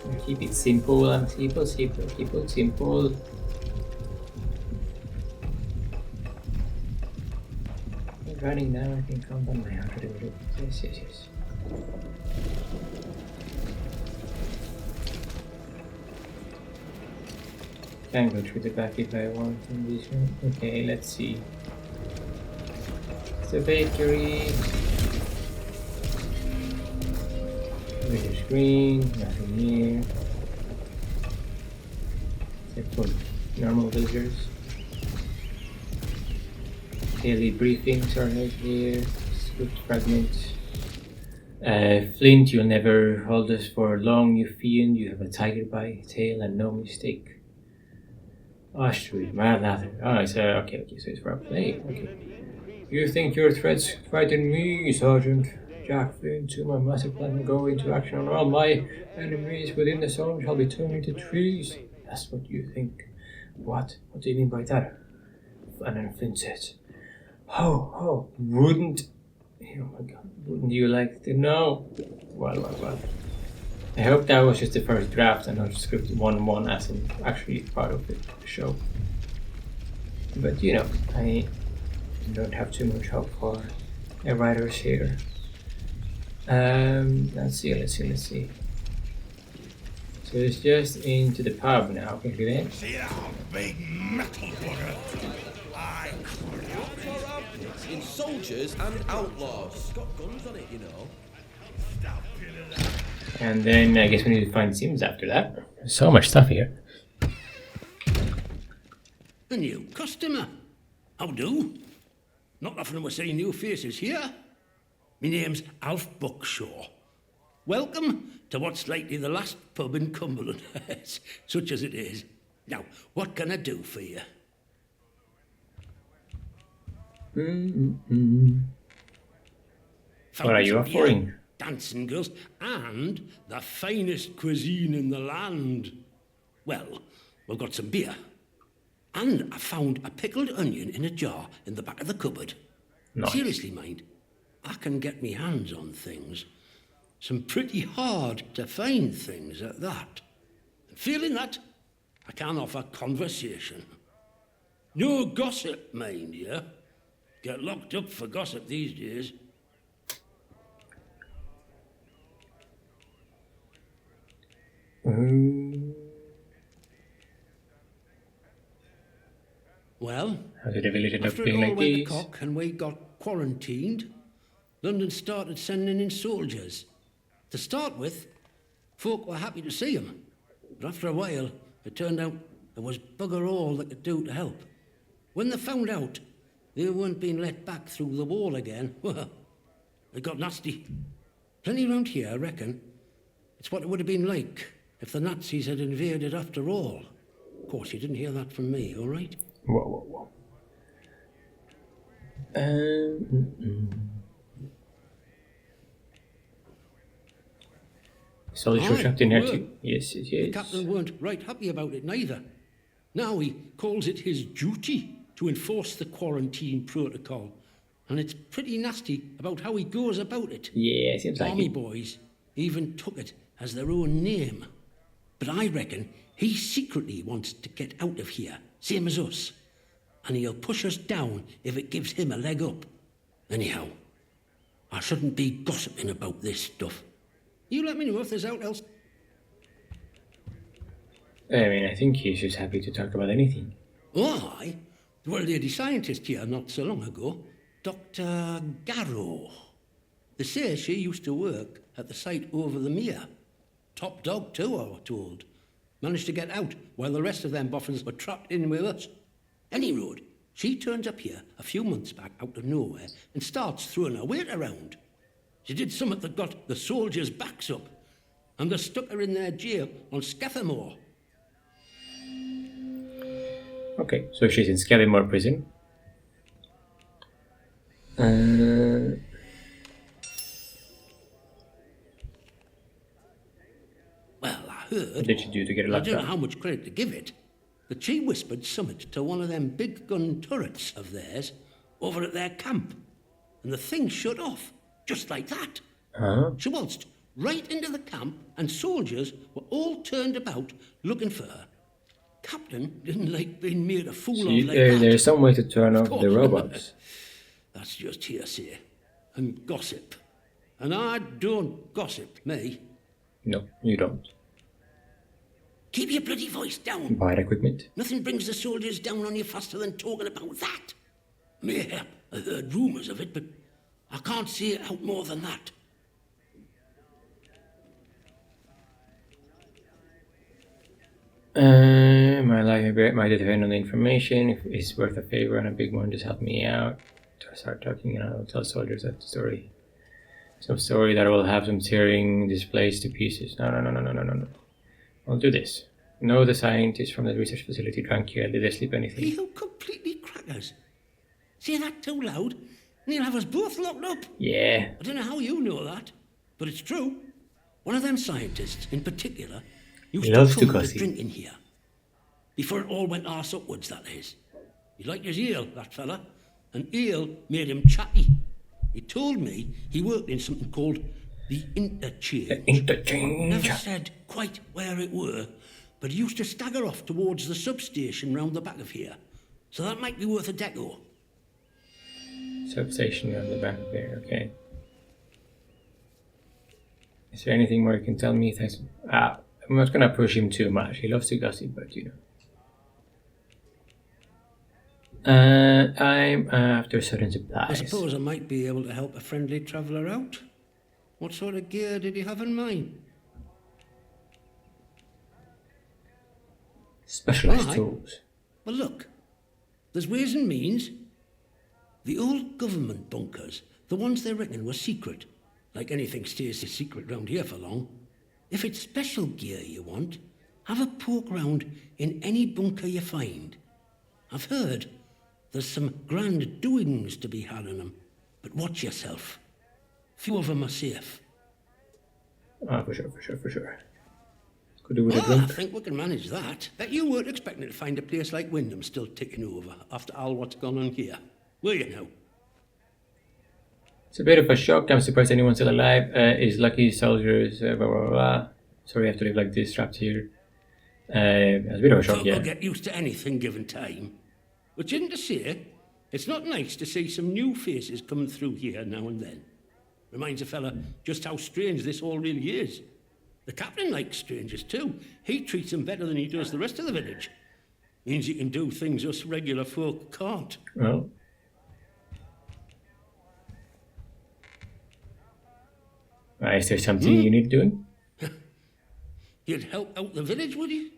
We'll keep it simple and simple. Keep it simple. We're running now, I think I'm on my 100 minutes. Yes. Can go through the back if I want in this one. Okay, let's see. It's a bakery. Video screen, nothing here. Except for normal visitors. Daily briefings are right here. Script fragments. Flint, you'll never hold us for long, you fiend. You have a tiger by tail and no mistake. Ostrich, mad lather. Oh, it's okay, so it's for a play. Okay. You think your threats frighten me, Sergeant? Jack Flint, to my massive plan go into action, and all my enemies within the zone shall be turned into trees. That's what you think. What? What do you mean by that? And then Flint says, wouldn't... Oh my god, wouldn't you like to know? Well. I hope that was just the first draft and not script 1-1 as in actually part of the show. But you know, I don't have too much hope for writers here. Let's see. So it's just into the pub now, can we then? See that big metal bugger? I In soldiers and outlaws. It's got guns on it, you know. And then I guess we need to find Sims after that. So much stuff here. A new customer. How do? Not often we're seeing new faces here. My name's Alf Buckshaw. Welcome to what's likely the last pub in Cumberland, such as it is. Now, what can I do for you? What are you offering? Dancing girls, and the finest cuisine in the land. Well, we've got some beer. And I found a pickled onion in a jar in the back of the cupboard. Nice. Seriously, mind, I can get me hands on things. Some pretty hard to find things at that. And feeling that, I can offer conversation. No gossip, mind you. Get locked up for gossip these days. Well, how did the village end up after it being all like went to this? cock and we got quarantined, London started sending in soldiers. To start with, folk were happy to see them. But after a while, it turned out there was bugger all they could do to help. When they found out they weren't being let back through the wall again, well, it got nasty. Plenty round here, I reckon. It's what it would have been like if the Nazis had invaded after all. Of course, you didn't hear that from me, all right? Whoa. Soldiers were trapped in here too. Yes. The captain weren't right happy about it neither. Now he calls it his duty to enforce the quarantine protocol. And it's pretty nasty about how he goes about it. Yeah, it seems like Army it. boys even took it as their own name. But I reckon he secretly wants to get out of here, same as us. And he'll push us down if it gives him a leg up. Anyhow, I shouldn't be gossiping about this stuff. You let me know if there's out else. I mean, I think he's just happy to talk about anything. Oh, aye. There were a lady scientist here not so long ago, Dr. Garrow. They say she used to work at the site over the mere. Top dog too, I was told. Managed to get out while the rest of them boffins were trapped in with us. Any road, she turns up here a few months back out of nowhere and starts throwing her weight around. She did something that got the soldiers' backs up, and they stuck her in their jail on Scathamore. Okay, so she's in Scathamore prison. Well, I heard. What did she do to get I locked don't know up? how much credit to give it, that she whispered summit to one of them big gun turrets of theirs over at their camp. And the thing shut off, just like that. Huh? She waltzed right into the camp, and soldiers were all turned about looking for her. Captain didn't like being made a fool of like that. There's some way to turn Of off course. the robots. That's just hearsay and gossip. And I don't gossip, me. No, you don't. Keep your bloody voice down. Buy equipment. Nothing brings the soldiers down on you faster than talking about that. Mayhap, I heard rumours of it, but I can't see it out more than that. My life might depend on the information. If it's worth a favor and a big one, just help me out. To start talking, and I'll tell soldiers that story. Some story that will have them tearing this place to pieces. No. I'll do this. No, the scientists from the research facility drank here. Did they sleep anything? You completely crackers. Say that too loud, and he'll have us both locked up. Yeah. I don't know how you know that, but it's true. One of them scientists, in particular, used Loves to to prove the gossip. drink in here. Before it all went arse upwards, that is. He liked his ale, that fella, and ale made him chatty. He told me he worked in something called the interchange. The interchange. Never said quite where it were, but he used to stagger off towards the substation round the back of here. So that might be worth a deco. Substation on the back there, okay. Is there anything more you can tell me? Thanks. I'm not gonna push him too much. He loves to gossip, but you know. I'm after certain I supplies. suppose I might be able to help a friendly traveller out. What sort of gear did he have in mind? Specialized Right. tools. Well, look, there's ways and means. The old government bunkers, the ones they reckon were secret, like anything stays a secret round here for long. If it's special gear you want, have a poke round in any bunker you find. I've heard there's some grand doings to be had in them, but watch yourself. Few of them are safe. For sure. Could do with a I drink. think we can manage that. Bet you weren't expecting to find a place like Wyndham still ticking over after all what's gone on here. Were you now? It's a bit of a shock. I'm surprised anyone's still alive. Is lucky soldiers, blah, blah, blah. Sorry, I have to live like this, trapped here. It's a bit of a shock, Folk yeah. will get used to anything given time. Which isn't to say, it's not nice to see some new faces coming through here now and then. Reminds a fella just how strange this all really is. The captain likes strangers too. He treats them better than he does the rest of the village. Means he can do things us regular folk can't. Well. Is there something you need doing? You'd help out the village, would you?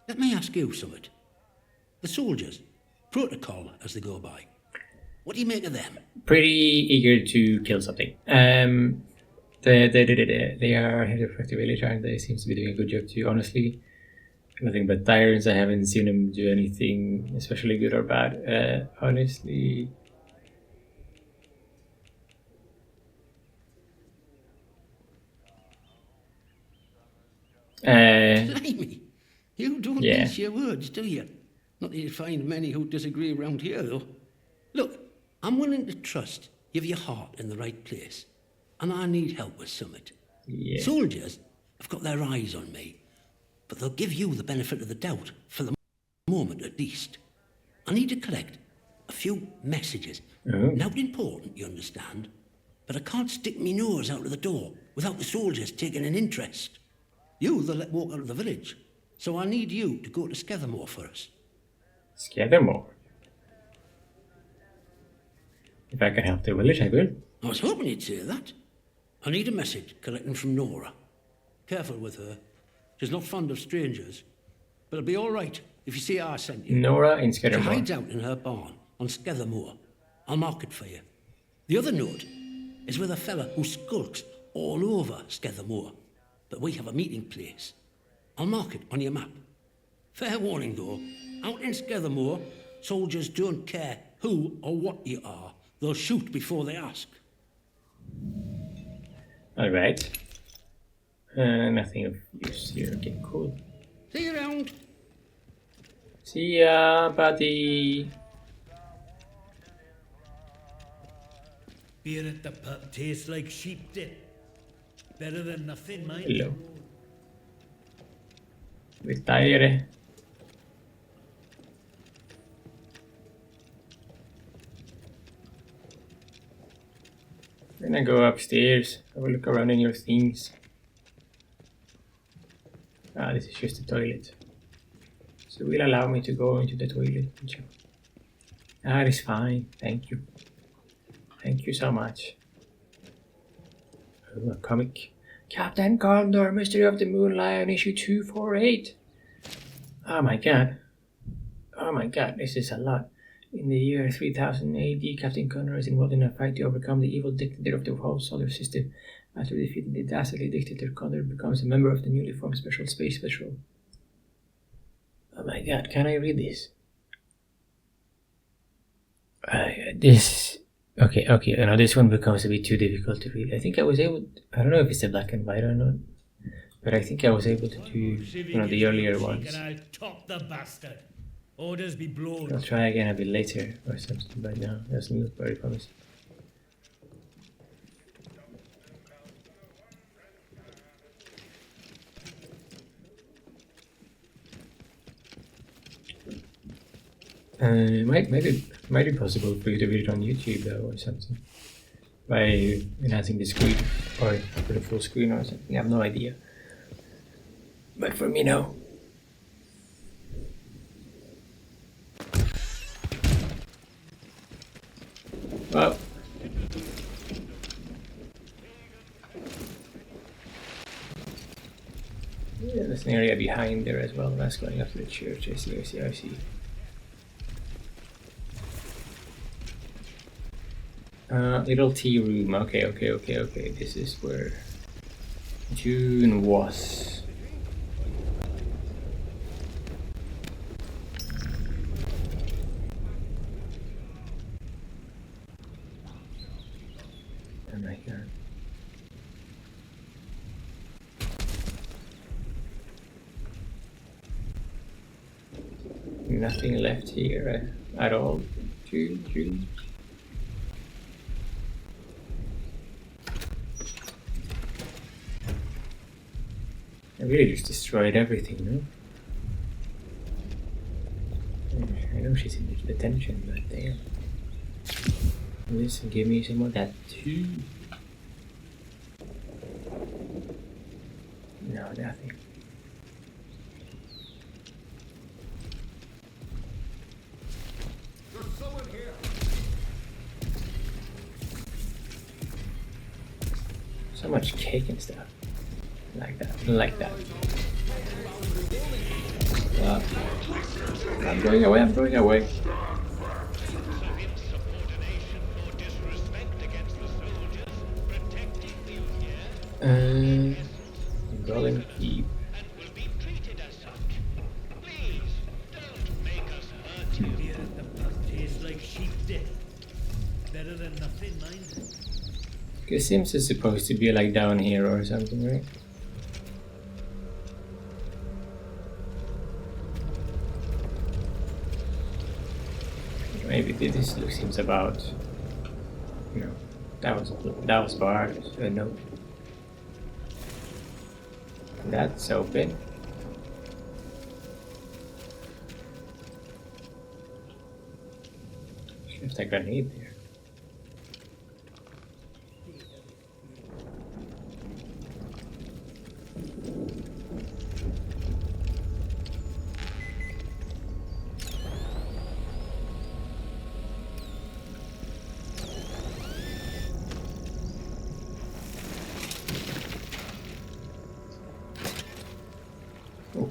Let me ask you something. The soldiers, protocol as they go by. What do you make of them? Pretty eager to kill something. They are head of the village, aren't they? Seems to be doing a good job too, honestly. Nothing but tyrants. I haven't seen them do anything especially good or bad, honestly. Blimey, you don't Yeah. mince your words, do you? Not that you'd find many who disagree around here, though. Look, I'm willing to trust you've your heart in the right place, and I need help with summit. Yeah. Soldiers have got their eyes on me, but they'll give you the benefit of the doubt, for the moment at least. I need to collect a few messages. Oh. Not important, you understand, but I can't stick me nose out of the door without the soldiers taking an interest. You, they'll let walk out of the village, so I need you to go to Skethermore for us. Skethermore. If I can help the village, I will. I was hoping you'd say that. I need a message collecting from Nora. Careful with her. She's not fond of strangers. But it'll be all right if you see I sent you. Nora in She Skethermore. hides out in her barn on Skethermore. I'll mark it for you. The other note is with a fella who skulks all over Skethermore. But we have a meeting place. I'll mark it on your map. Fair warning, though. Out in Skethermore, soldiers don't care who or what you are. They'll shoot before they ask. Alright. Nothing of use here. Okay, cool. See you around. See ya, buddy. Beer at the pub tastes like sheep dip. Better than nothing, mind. Hello. Retire. I'm gonna go upstairs, have a look around in your things. Ah, this is just the toilet. So will allow me to go into the toilet. That is fine, thank you. Thank you so much. Oh, a comic. Captain Condor, Mystery of the Moon Lion, issue 248. Oh my god. Oh my god, this is a lot. In the year 3000 AD, Captain Condor is involved in a fight to overcome the evil dictator of the whole solar system. After defeating the dastardly dictator, Condor becomes a member of the newly formed Special Space Patrol. Oh my god, can I read this? This... Okay, now this one becomes a bit too difficult to read. I think I was able... I don't know if it's a black and white or not. But I think I was able to do, the earlier ones. I'll top the bastard. Orders be blown. I'll try again a bit later or something, but no, it doesn't look very promising. Might be possible for you to read it on YouTube though, or something, by enhancing the screen or put a full screen or something. I have no idea. But for me, no. Well, yeah, there's an area behind there as well. That's going up to the church. I see. Little tea room. Okay. This is where June was. Oh my god. Nothing left here at all. June. I really just destroyed everything, no? I know she's in detention, but damn. Listen, give me some of that too. No, nothing. There's someone here. So much cake and stuff. Like that. I'm going away. Insubordination or disrespect against the soldiers, protecting you here, Golden Keep. and will be treated as such. Please, don't make us hurt you. Beer at the pub tastes like sheep dip. Better than nothing, mind. Because Sims is supposed to be like down here or something, right? Maybe this seems about, that was barred. So no. That's open. Left a grenade there.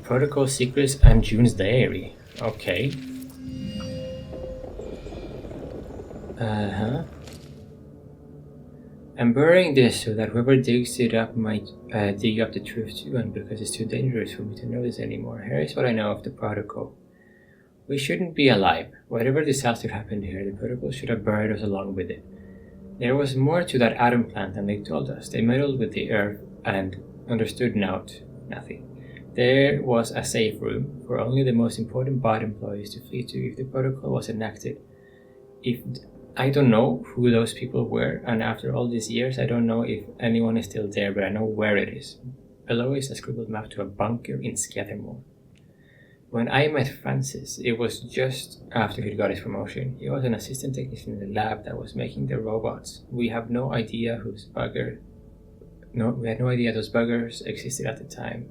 Protocol secrets and June's diary. Okay. I'm burying this so that whoever digs it up might dig up the truth too, and because it's too dangerous for me to know this anymore. Here's what I know of the protocol. We shouldn't be alive. Whatever disaster happened here, the protocol should have buried us along with it. There was more to that atom plant than they told us. They meddled with the earth and understood nothing. There was a safe room for only the most important bot employees to flee to if the protocol was enacted. I don't know who those people were, and after all these years, I don't know if anyone is still there, but I know where it is. Below is a scribbled map to a bunker in Scattermore. When I met Francis, it was just after he got his promotion. He was an assistant technician in the lab that was making the robots. We had no idea those buggers existed at the time.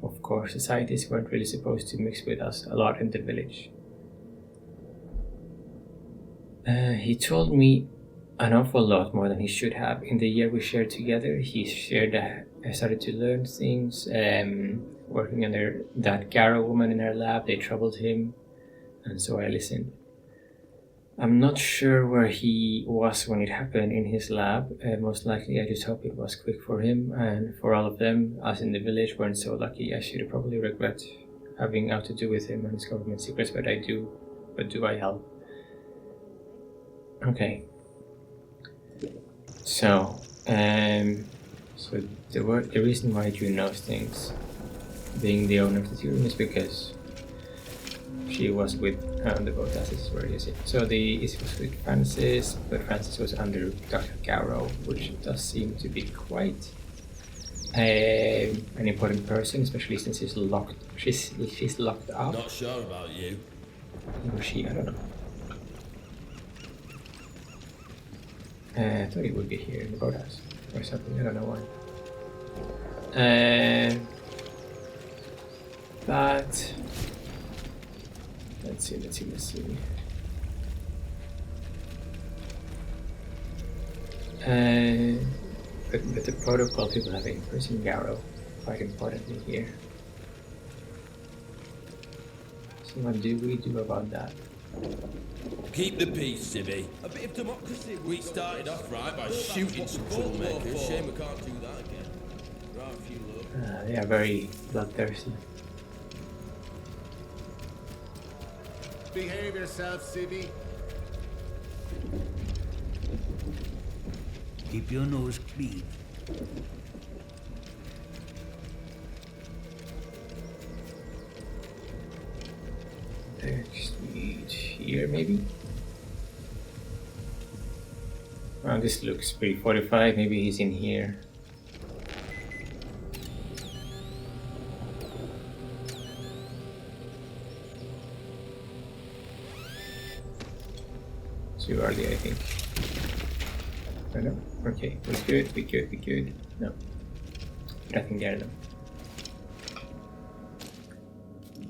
Of course, the scientists weren't really supposed to mix with us a lot in the village. He told me an awful lot more than he should have. In the year we shared together, I started to learn things. Working under that Garrow woman in our lab, they troubled him, and so I listened. I'm not sure where he was when it happened in his lab. Most likely, I just hope it was quick for him and for all of them. Us in the village weren't so lucky. I should probably regret having out to do with him and his government secrets, but do I help? Okay. So the reason why June knows things, being the owner of the tea room, is because she was with the boat. This is where it is. So it was with Francis, but Francis was under Dr. Garrow, which does seem to be quite an important person, especially since she's locked up. Not sure about you. Or she, I don't know. I thought he would be here in the boathouse or something. I don't know why. But let's see. But the protocol people have in-person Garrow quite importantly here. So what do we do about that? Keep the peace, Civvy. A bit of democracy. We started off right by shooting some troublemakers. Shame we can't do that again. Right, a few look. They are very bloodthirsty. Behave yourself, Civvy. Keep your nose clean. Street here, maybe? Well, this looks pretty fortified. Maybe he's in here. Too early, I think. Oh no. Okay, we good. No. Nothing there though.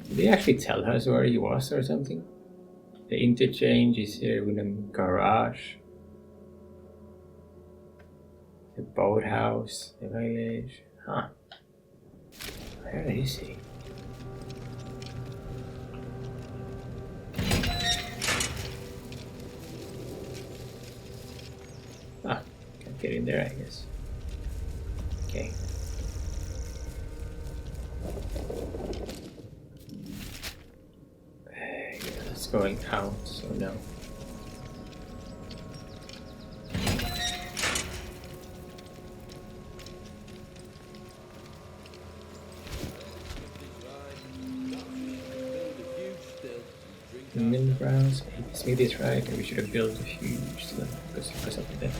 Did they actually tell us where he was or something? The interchange is here, Wyndham garage. The boathouse, the village. Huh. Where is he? Ah, can't get in there, I guess. Okay. It's going out, so no. Mill grounds, Smith is right, and we should have built a huge slab because of that.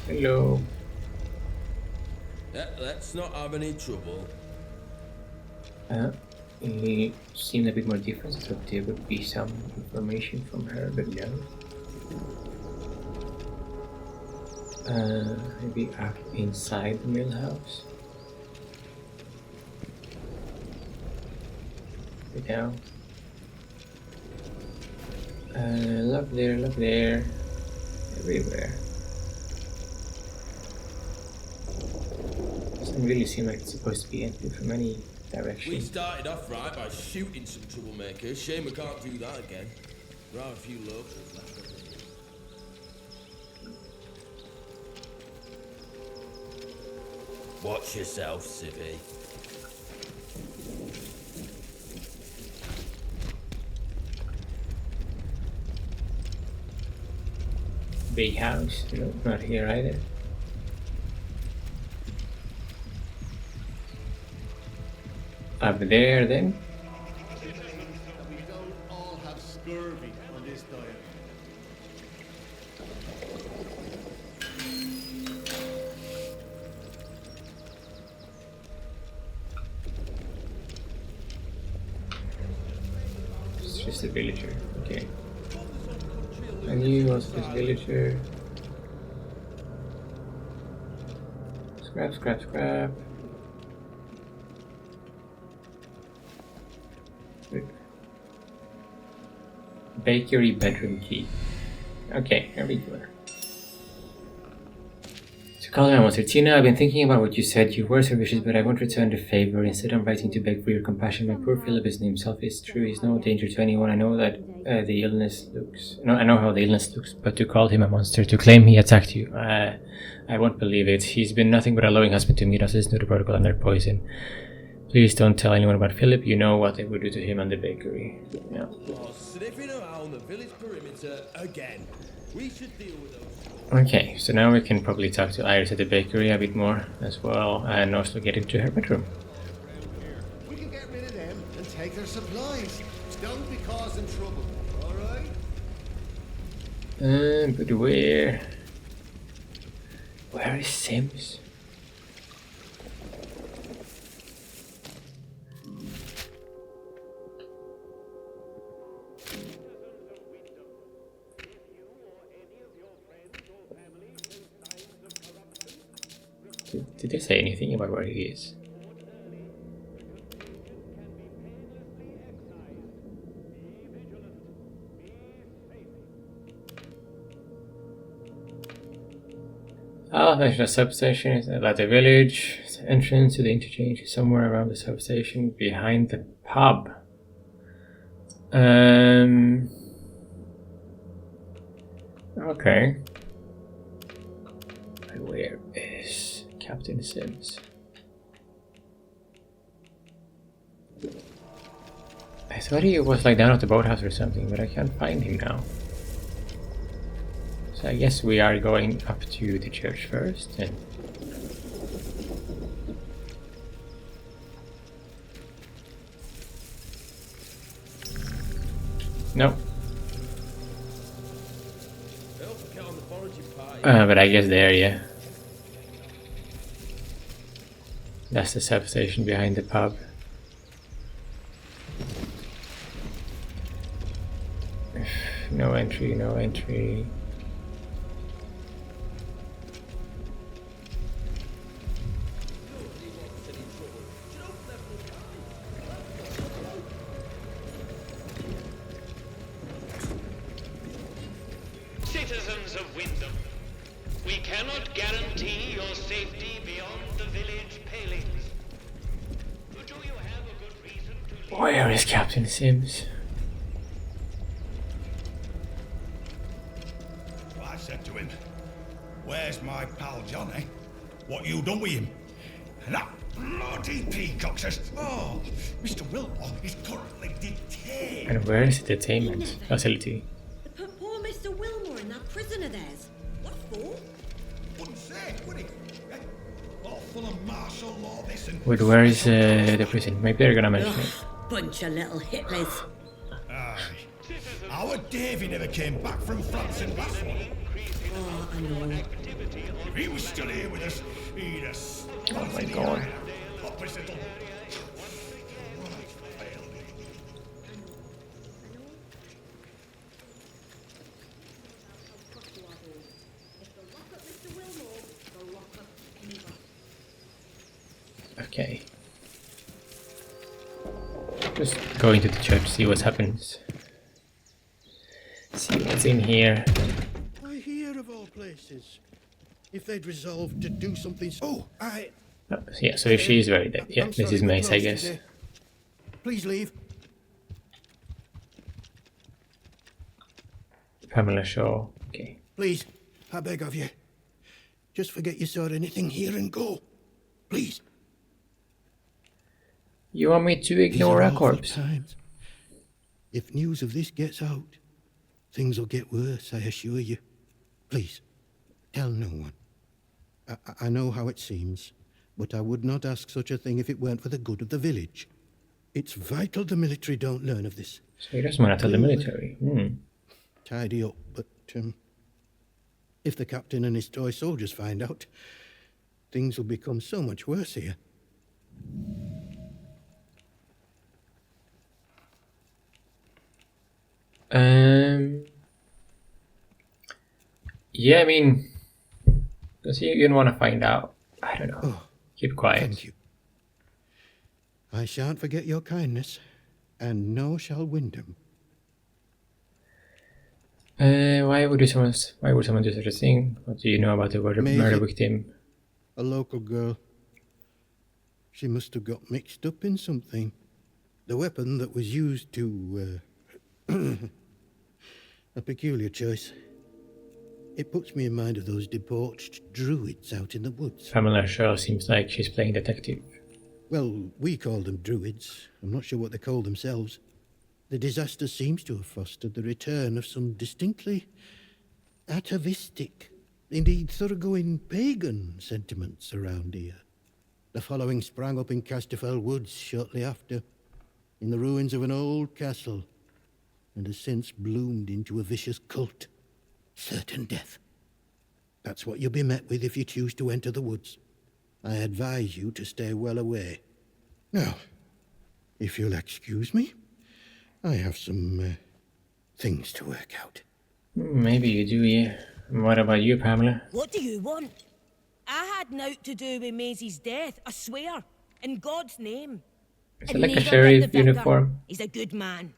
Hello. Let's not have any trouble. It seemed a bit more different. I thought there would be some information from her, but no. Maybe up inside the mill house. Down. Look there. Everywhere. Doesn't really seem like it's supposed to be entered from any direction. We started off right by shooting some troublemakers. Shame we can't do that again. There are a few locals left. Watch yourself, Civvy. Big house, no, not here either. Up there then. Citizens, that we don't all have scurvy on this diet. It's just a villager. Okay. And you also this villager. Scrap, scrap, scrap. Bakery bedroom key. Okay, here we go. So Colin, Monster Tina, I've been thinking about what you said. You were so vicious, but I won't return the favor. Instead, I'm writing to beg for your compassion. My poor Philip isn't himself. It's true, he's no danger to anyone. I know that the illness looks. No, I know how the illness looks, but to call him a monster, to claim he attacked you, I won't believe it. He's been nothing but a loving husband to me. Does listen to the protocol and their poison. Please don't tell anyone about Philip. You know what they would do to him and the bakery. Yeah. Oh, sniffing around the village perimeter again. We should deal with those. Okay, so now we can probably talk to Iris at the bakery a bit more as well, and also get into her bedroom. We can get rid of them and take their supplies. Don't be causing trouble, alright? But where? Where is Sims? Did they say anything about where he is? Oh, there's a substation. It's at the village. The entrance to the interchange is somewhere around the substation behind the pub. Okay. Where is Captain Sims? I thought he was like down at the boathouse or something, but I can't find him now. So I guess we are going up to the church first. And no. But I guess there, yeah. That's the substation behind the pub. No entry, no entry. Citizens of Wyndham, we cannot guarantee your safety beyond the village palings. But do you have a good reason to leave? Where is Captain Sims? I said to him, "Where's my pal Johnny? What you done with him?" And that bloody peacock says, "Oh, Mr. Wilmore is currently detained." And where is the detainment facility? Put poor Mr. Wilmore in that prison of theirs. What for? Wouldn't say, would he? Eh? All full of martial law, this and... Wait, where is the prison? Maybe they're gonna mention it. Bunch of little Hitlers. Aye. Our Davy never came back from France in last one. Oh, I know. If he was still here with us, he'd have... Oh my god. Opposite him. Okay. Just going to the church, see what happens. See what's in here. Why here of all places? If they'd resolved to do something... Oh, I... Oh, yeah, so she's very dead. Yeah, I'm sorry Mrs. we're Mace, I closed guess. today. Please leave. Pamela Shaw. Okay. Please, I beg of you. Just forget you saw anything here and go. Please. You want me to ignore a corpse? Times. If news of this gets out, things will get worse, I assure you. Please, tell no one. I know how it seems, but I would not ask such a thing if it weren't for the good of the village. It's vital the military don't learn of this. So he doesn't want to tell the military. Tidy up, but if the captain and his toy soldiers find out, things will become so much worse here. Yeah, I mean, does he even want to find out? I don't know. Oh, Keep quiet. thank you. I shan't forget your kindness, and no shall Wyndham. Why would someone do such a thing? What do you know about the murder victim? A local girl. She must have got mixed up in something. The weapon that was used to... a peculiar choice. It puts me in mind of those debauched druids out in the woods. Pamela Shaw seems like she's playing detective. Well, we call them druids. I'm not sure what they call themselves. The disaster seems to have fostered the return of some distinctly atavistic, indeed thoroughgoing pagan sentiments around here. The following sprang up in Casterfell Woods shortly after, in the ruins of an old castle, and has since bloomed into a vicious cult. Certain death. That's what you'll be met with if you choose to enter the woods. I advise you to stay well away. Now, if you'll excuse me, I have some things to work out. Maybe you do, yeah. What about you, Pamela? What do you want? I had naught to do with Maisie's death, I swear. In God's name. Is it like a sheriff uniform? He's a good man.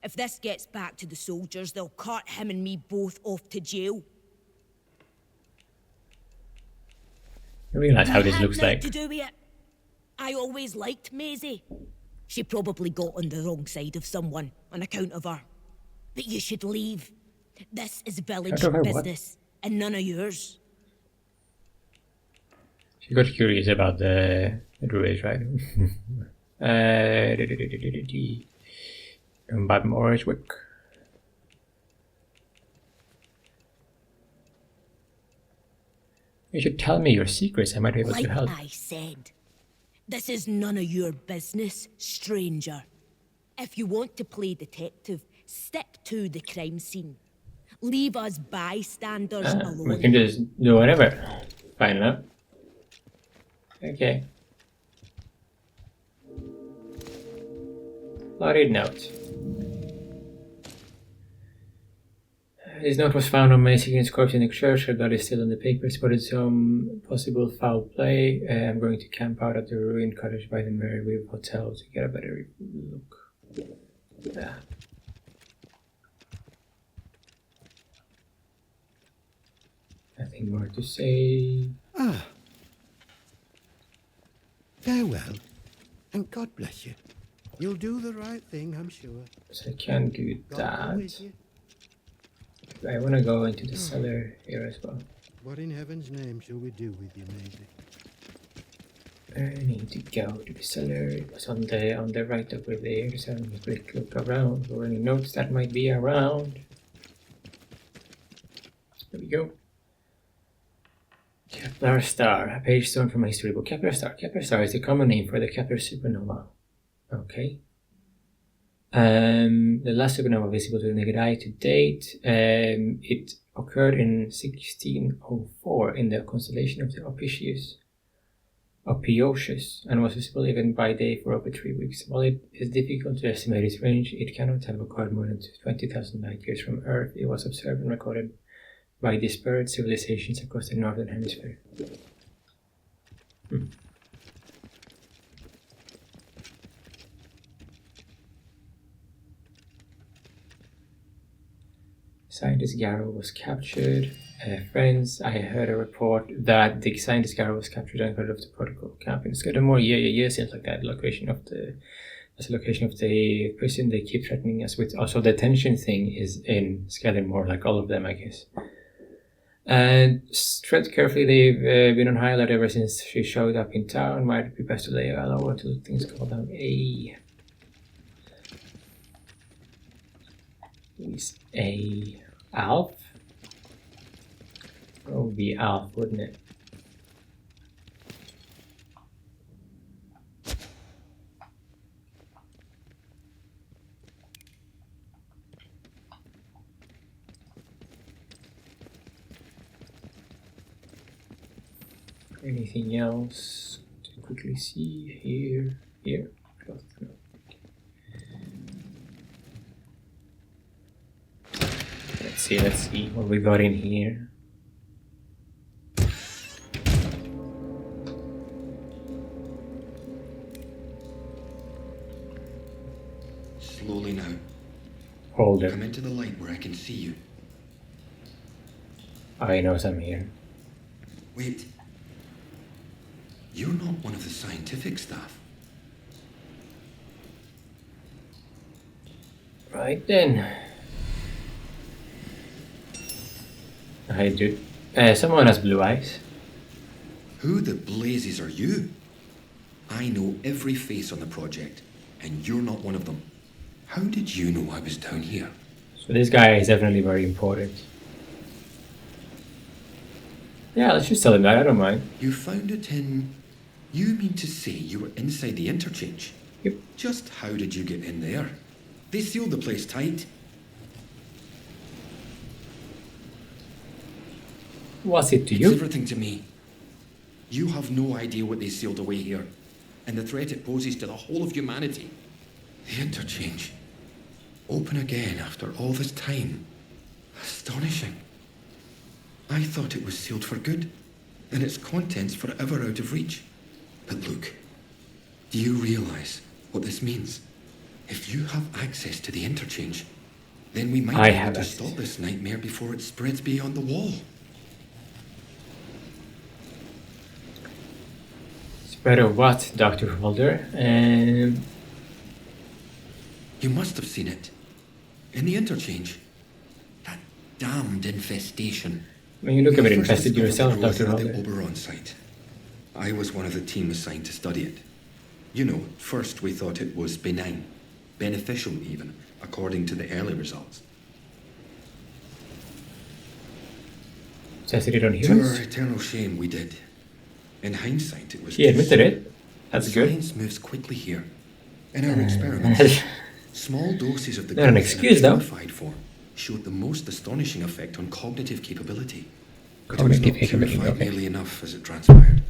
If this gets back to the soldiers, they'll cart him and me both off to jail. I realize how this looks like. To do with it. I always liked Maisie. She probably got on the wrong side of someone on account of her. But you should leave. This is village business, and none of yours. She got curious about the druids, right? Bad Morris Wick. You should tell me your secrets. I might be able to help. Like I said, this is none of your business, stranger. If you want to play detective, stick to the crime scene. Leave us bystanders alone. We can just do whatever. Fine enough. Okay. I'll read notes. His note was found on Macy's corpse in the church. Her blood is still in the paper. Spotted some possible foul play. I'm going to camp out at the ruined cottage by the Merriweave Hotel to get a better look. Yeah. Nothing more to say. Farewell, and God bless you. You'll do the right thing, I'm sure. So I can't do that. I want to go into the cellar here as well. What in heaven's name shall we do with you, Maisie? I need to go to the cellar. It was on the right over there, so I'm going to look around for any notes that might be around. There we go. Kepler star, a page stone from my history book. Kepler star. Kepler star is the common name for the Kepler supernova. Okay. The last supernova visible to the naked eye to date, it occurred in 1604 in the constellation of the Ophiuchus, and was visible even by day for over 3 weeks. While it is difficult to estimate its range, it cannot have occurred more than 20,000 light years from Earth. It was observed and recorded by disparate civilizations across the northern hemisphere. Scientist Garrow was captured. Friends, I heard a report that the scientist Garrow was captured and got off the protocol camp in Scudamore. Yeah, seems like that. That's the location of the prison. They keep threatening us with. Also, the detention thing is in Scudamore, like all of them, I guess. And tread carefully. They've been on high alert ever since she showed up in town. Might be best to lay low until things calm down. Who's a Alf? It would be Alf, wouldn't it? Anything else to quickly see here? Here? No. Let's see what we got in here. Slowly now. Hold it. Come into the light where I can see you. I know I'm here. Wait. You're not one of the scientific staff. Right then. Hi, dude. Someone has blue eyes. Who the blazes are you? I know every face on the project, and you're not one of them. How did you know I was down here? So this guy is definitely very important. Yeah, let's just tell him that, I don't mind. You found it in... You mean to say you were inside the interchange? Yep. Just how did you get in there? They sealed the place tight. What's it to you? It's everything to me. You have no idea what they sealed away here, and the threat it poses to the whole of humanity. The interchange. Open again after all this time. Astonishing. I thought it was sealed for good, and its contents forever out of reach. But look, do you realize what this means? If you have access to the interchange, then we might be able to stop this nightmare before it spreads beyond the wall. Spread of what, Dr. Holder? You must have seen it. In the interchange. That damned infestation. I mean, you look a bit infested yourself, Dr. The Holder. Oberon site. I was one of the team assigned to study it. You know, first we thought it was benign. Beneficial even, according to the early results. Tested it on To humans? our eternal shame, we did. In hindsight, it was... He admitted it. That's good. Science moves quickly here. In our experiments, small doses of the Not an growth excuse, in a though. purified form showed the most astonishing effect on cognitive capability. But Cognitive it was not capability, purified okay. nearly enough as it transpired.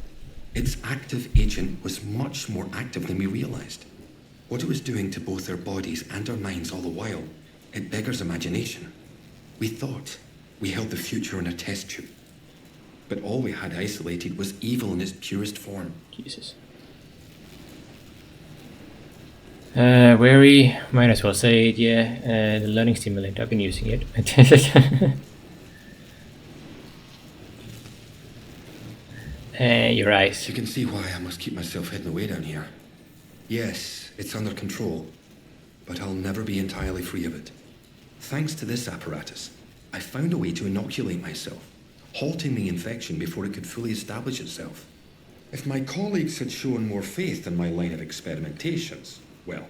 Its active agent was much more active than we realized. What it was doing to both our bodies and our minds all the while, it beggars imagination. We thought we held the future in a test tube. But all we had isolated was evil in its purest form. Jesus. Wary, might as well say it, yeah. The learning stimulant, I've been using it. Your eyes. You can see why I must keep myself hidden away down here. Yes, it's under control, but I'll never be entirely free of it. Thanks to this apparatus, I found a way to inoculate myself, halting the infection before it could fully establish itself. If my colleagues had shown more faith in my line of experimentations, well,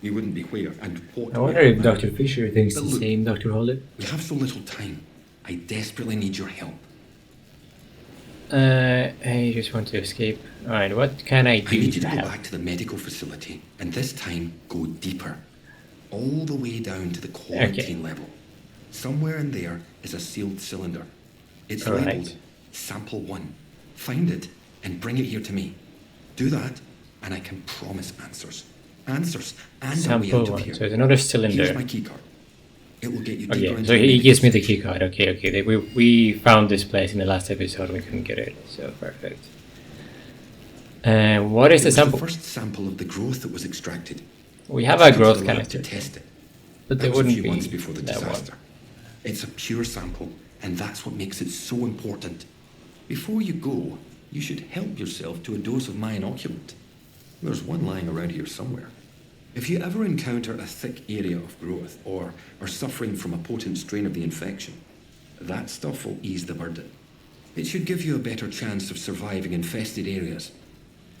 we wouldn't be where and what. I wonder if Dr. Fisher thinks But the look, same, Dr. Holder. We have so little time. I desperately need your help. I just want to escape. Alright, what can I do I need you to to go help? back to the medical facility, and this time go deeper. All the way down to the quarantine level. Somewhere in there is a sealed cylinder. It's labeled Sample 1. Find it and bring it here to me. Do that, and I can promise answers. Answers and a way Sample out of 1. here. So it's another cylinder. Here's my keycard. It will get you deeper Okay, into so the he medical gives me the key card. Okay. We found this place in the last episode. We couldn't get it, so perfect. What is the sample? The first sample of the growth that was extracted. We have a growth To the lab canister, to test it. but That there was wouldn't a few be months before the that disaster. one. It's a pure sample, and that's what makes it so important. Before you go, you should help yourself to a dose of my inoculant. There's one lying around here somewhere. If you ever encounter a thick area of growth or are suffering from a potent strain of the infection, that stuff will ease the burden. It should give you a better chance of surviving infested areas.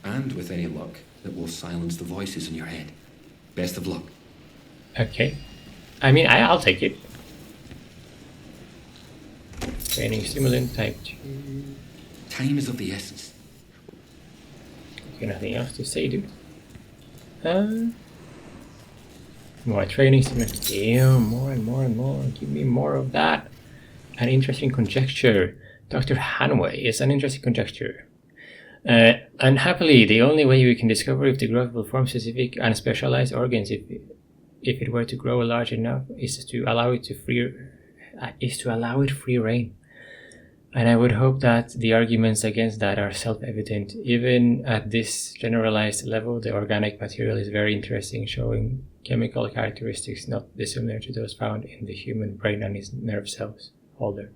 And with any luck, it will silence the voices in your head. Best of luck. Okay. I mean, I'll take it. Training stimulant type 2. Time is of the essence. Okay, nothing else to say, dude. More training stimulant. Damn, more and more and more. Give me more of that. An interesting conjecture. Dr. Hanway is an interesting conjecture. Unhappily, the only way we can discover if the growth will form specific and specialized organs if it were to grow large enough is to allow it free rein. And I would hope that the arguments against that are self-evident. Even at this generalized level, the organic material is very interesting, showing chemical characteristics not dissimilar to those found in the human brain and its nerve cells. Holder.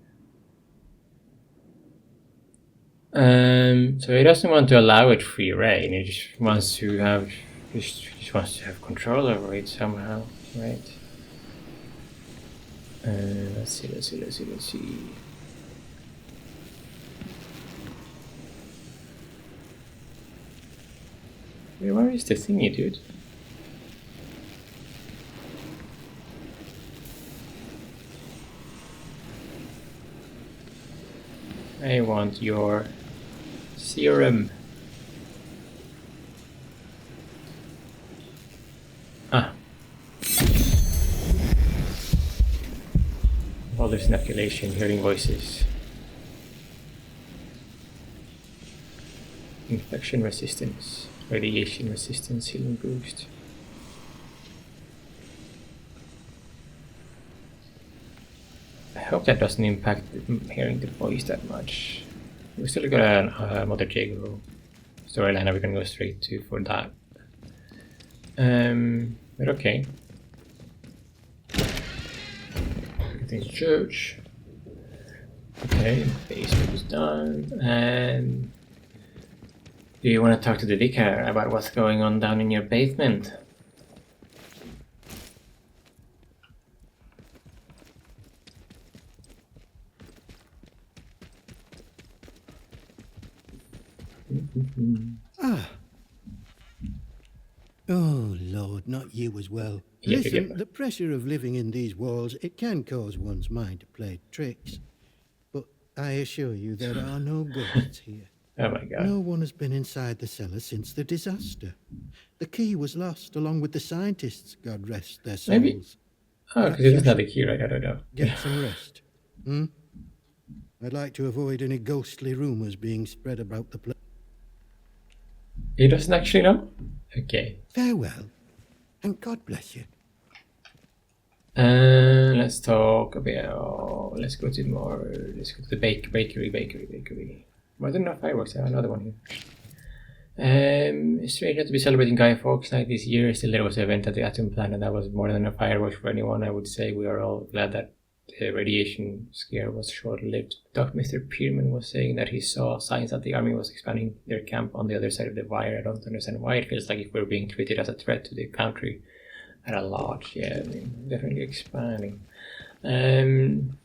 So he doesn't want to allow it free rein. He just wants to have control over it somehow, right? Let's see. Wait, where is the thingy, dude? I want your serum. All this inoculation, hearing voices. Infection resistance, radiation resistance, healing boost. I hope that doesn't impact hearing the voice that much. We still got a Mother Jago storyline that we can go straight to for that. But okay. Everything's church. Okay, basement is done. And do you want to talk to the vicar about what's going on down in your basement? Oh, Lord, not you as well. Listen, the pressure of living in these walls, it can cause one's mind to play tricks. But I assure you there are no ghosts here. Oh my God. No one has been inside the cellar since the disaster. The key was lost along with the scientists, God rest their souls. Maybe. Oh, because it doesn't have the key, right? I don't know. Get some rest. I'd like to avoid any ghostly rumors being spread about the place. He doesn't actually know? Okay. Farewell, and God bless you. Let's talk about... Let's go to the bakery. Well, I don't know if fireworks. I have another one here. It's strange not to be celebrating Guy Fawkes Night this year. Still, there was an event at the Atom Plant, and that was more than a fireworks for anyone. I would say we are all glad that the radiation scare was short-lived. Mr. Pearman was saying that he saw signs that the army was expanding their camp on the other side of the wire. I don't understand why. It feels like if we're being treated as a threat to the country at a large. Yeah, I mean, definitely expanding. And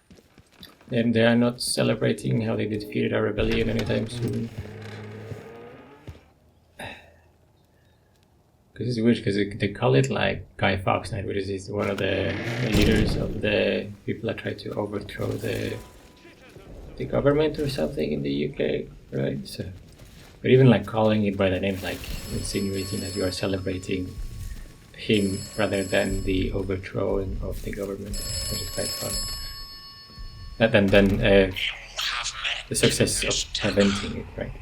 they are not celebrating how they defeated our rebellion anytime soon. Because it's weird, because they call it like Guy Fawkes Night, which is one of the leaders of the people that tried to overthrow the government or something in the UK, right? So, but even like calling it by the name, like insinuating that you are celebrating him rather than the overthrowing of the government, which is quite fun. Then the success of preventing it, right?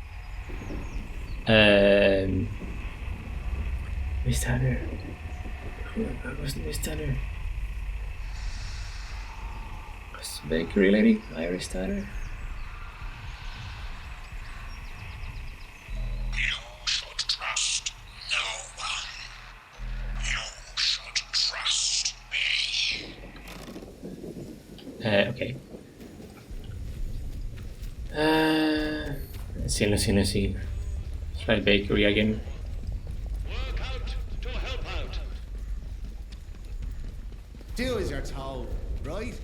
Miss Tanner. Oh my God, wasn't Miss Tanner? Was the bakery lady Iris Tanner? You should trust no one. You should trust me. Okay. Let's see. Try bakery again. Do as you're told, right?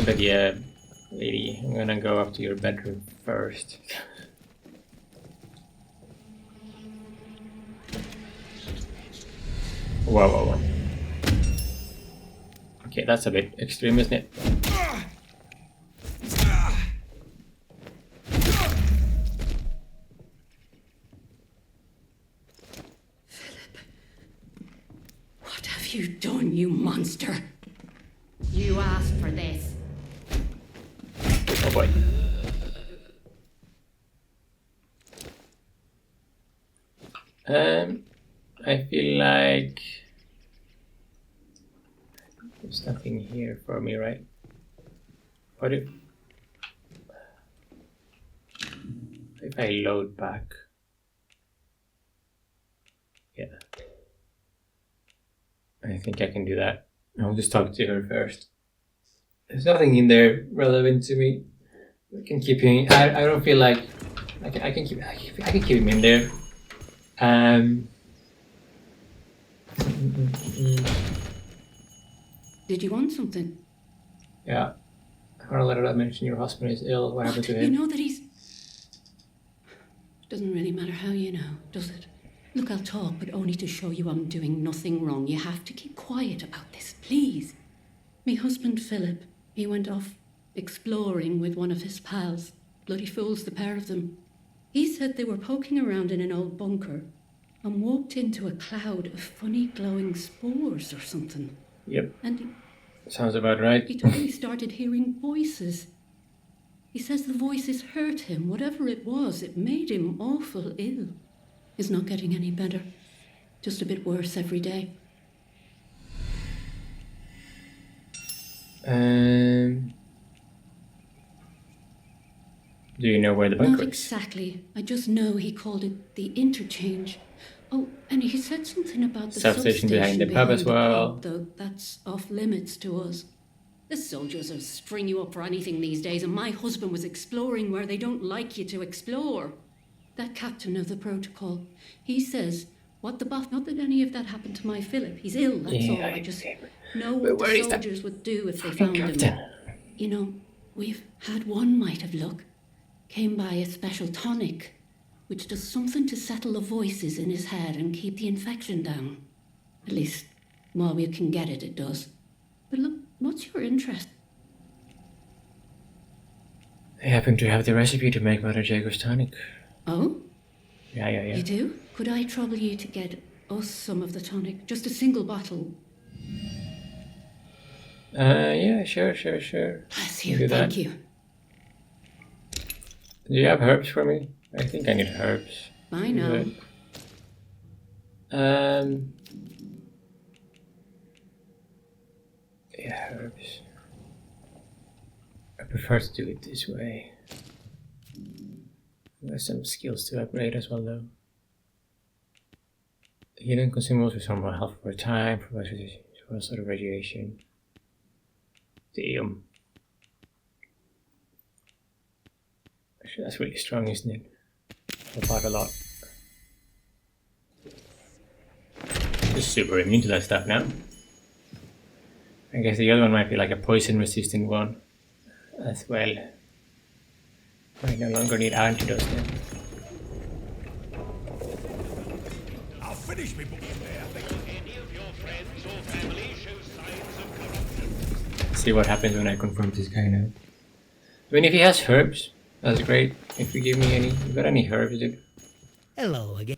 But yeah, lady, I'm gonna go up to your bedroom first. Whoa. Okay, that's a bit extreme, isn't it? you done, you monster? You asked for this. Oh boy. I feel like there's nothing here for me, right? What if I load back? Yeah. I think I can do that. I'll just talk to her first. There's nothing in there relevant to me. I can keep him. I don't feel like I can keep him in there. Did you want something? Yeah. I want to let her mention your husband is ill. What happened to him? You know that he's... Doesn't really matter how you know, does it? Look, I'll talk, but only to show you I'm doing nothing wrong. You have to keep quiet about this, please. Me husband, Philip, he went off exploring with one of his pals. Bloody fools, the pair of them. He said they were poking around in an old bunker and walked into a cloud of funny glowing spores or something. Yep. And sounds about right. He told me he started hearing voices. He says the voices hurt him. Whatever it was, it made him awful ill. He's not getting any better. Just a bit worse every day. Do you know where the bunker Not is? exactly. I just know he called it the interchange. Oh, and he said something about the Substation behind the pub as well. Pub, though that's off limits to us. The soldiers will string you up for anything these days, and my husband was exploring where they don't like you to explore. That captain of the protocol, he says, what the buff, not that any of that happened to my Philip. He's ill, that's all. I just know what the soldiers would do if they found him. You know, we've had one mite of luck. Came by a special tonic, which does something to settle the voices in his head and keep the infection down. At least, while we can get it, it does. But look, what's your interest? I happen to have the recipe to make Mother Jacob's tonic. Oh? Yeah. You do? Could I trouble you to get us some of the tonic? Just a single bottle. Yeah, sure. Bless you, thank you. Do you have herbs for me? I think I need herbs. I know. Yeah, herbs. I prefer to do it this way. There's some skills to upgrade as well, though. Healing consumables with some health for a time, provides for a sort of radiation. Damn. Actually, that's really strong, isn't it? About a lot. Just super immune to that stuff now. I guess the other one might be like a poison resistant one as well. I no longer need antidotes then. I'll finish me book in there. Any of your friends or family show signs of corruption? See what happens when I confront this guy now. I mean, if he has herbs, that's great. If you give me any, you got any herbs, dude? Hello again.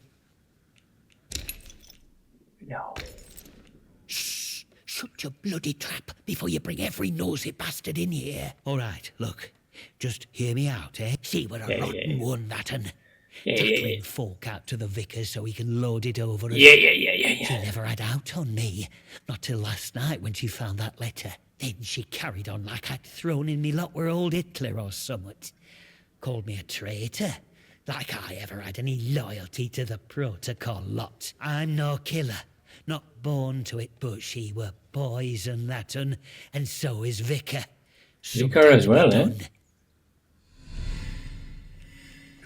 No. Shh! Shut your bloody trap before you bring every nosy bastard in here. All right, look. Just hear me out, eh? See, we're a rotten one, that un. Tattling folk out to the vicar's so he can load it over us. Yeah. She never had out on me. Not till last night when she found that letter. Then she carried on like I'd thrown in me lot were old Hitler or summat. Called me a traitor. Like I ever had any loyalty to the protocol lot. I'm no killer. Not born to it, but she were poison, that un. And so is Vicar. Vicar as well, eh?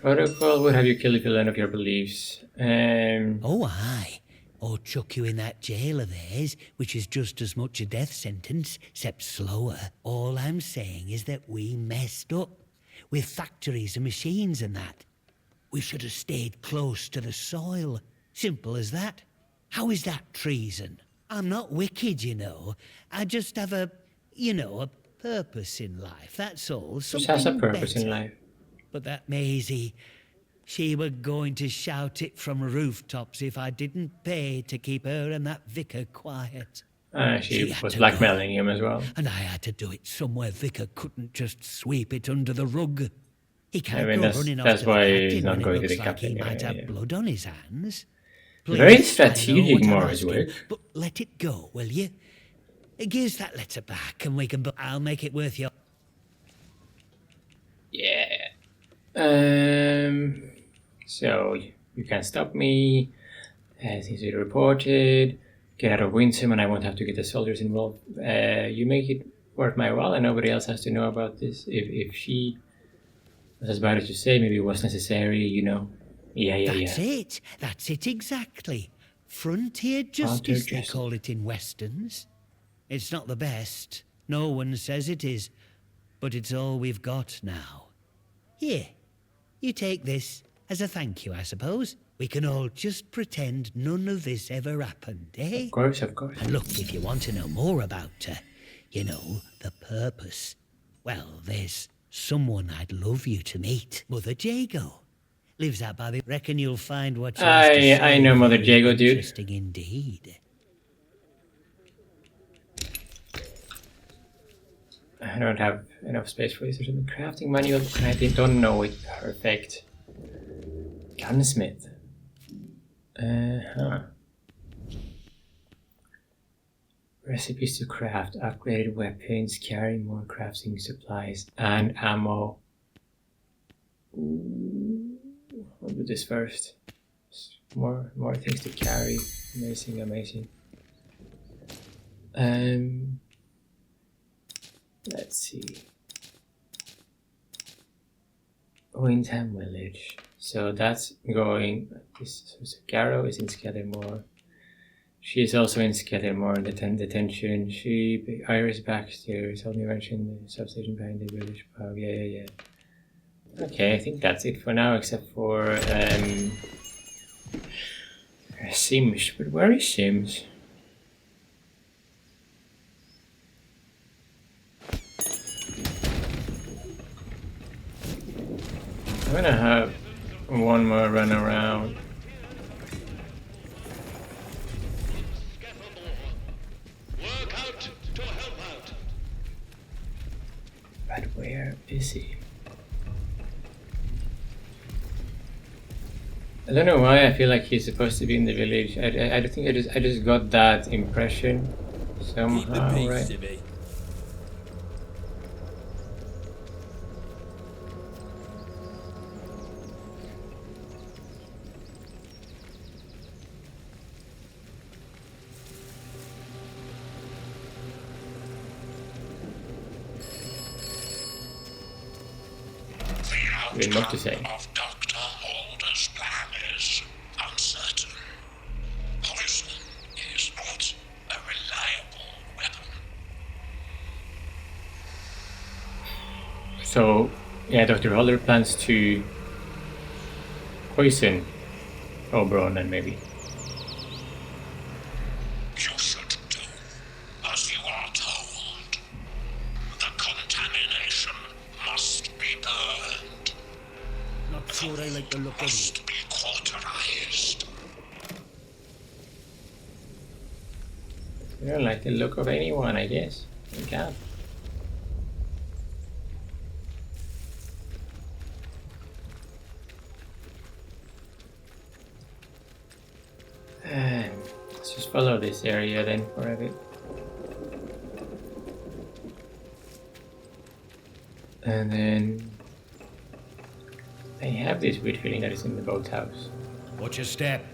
Protocol would have you kill if you learn of your beliefs. Oh, aye. Or chuck you in that jail of theirs, which is just as much a death sentence, except slower. All I'm saying is that we messed up. With factories and machines and that. We should have stayed close to the soil. Simple as that. How is that treason? I'm not wicked, you know. I just have a purpose in life, that's all. Just has a purpose in life. But that Maisie, She were going to shout it from rooftops if I didn't pay to keep her and that vicar quiet. She was blackmailing him as well. And I had to do it somewhere Vicar couldn't just sweep it under the rug. He can't I mean, go running off that's to the why captain he's not when it going to looks the like captain. he might have Yeah. blood on his hands. Very Please, strategic, I know what I'm Morris asking, work. but let it go, will you? Give us that letter back and we can... I'll make it worth your... Yeah. So you can stop me. Things are reported. Get out of Wyndham, and I won't have to get the soldiers involved. You make it worth my while, and nobody else has to know about this. If she was as bad as you say, maybe it was necessary, you know. That's it exactly. Frontier justice, they call it in westerns. It's not the best. No one says it is. But it's all we've got now. Here, you take this as a thank you, I suppose. We can all just pretend none of this ever happened, eh? Of course, of course. And look, if you want to know more about, the purpose, well, there's someone I'd love you to meet. Mother Jago. Lives out by the... Reckon you'll find what you have to say. I know Mother Jago, dude. Interesting indeed. I don't have enough space for this. There's a crafting manual, and I don't know it perfect. Gunsmith. Recipes to craft, upgraded weapons, carry more crafting supplies, and ammo. Ooh, I'll do this first. More things to carry. Amazing, amazing. Let's see. Wyndham Village. So that's going. So Garrow is in Scattermore. She is also in Scattermore in detention. Iris Backstairs. Only mentioned the substation behind the village pub. Yeah. Okay, I think that's it for now, except for Sims. But where is Sims? I'm gonna have one more run around. Work out to help out. But where is he? I don't know why I feel like he's supposed to be in the village. I don't think I just got that impression somehow, Keep the peace, right? Sibby. We'd love to say. Of Dr. Holder's plan is uncertain. Poison is not a reliable weapon. So, yeah, Dr. Holder plans to poison Oberon and maybe. You should do as you are told. The contamination must be burned. Not sure I like the look of it. Must be cauterized. I don't like the look of anyone, I guess. You can't. Let's just follow this area then for a bit. And then I have this weird feeling that it's in the boathouse. Watch your step.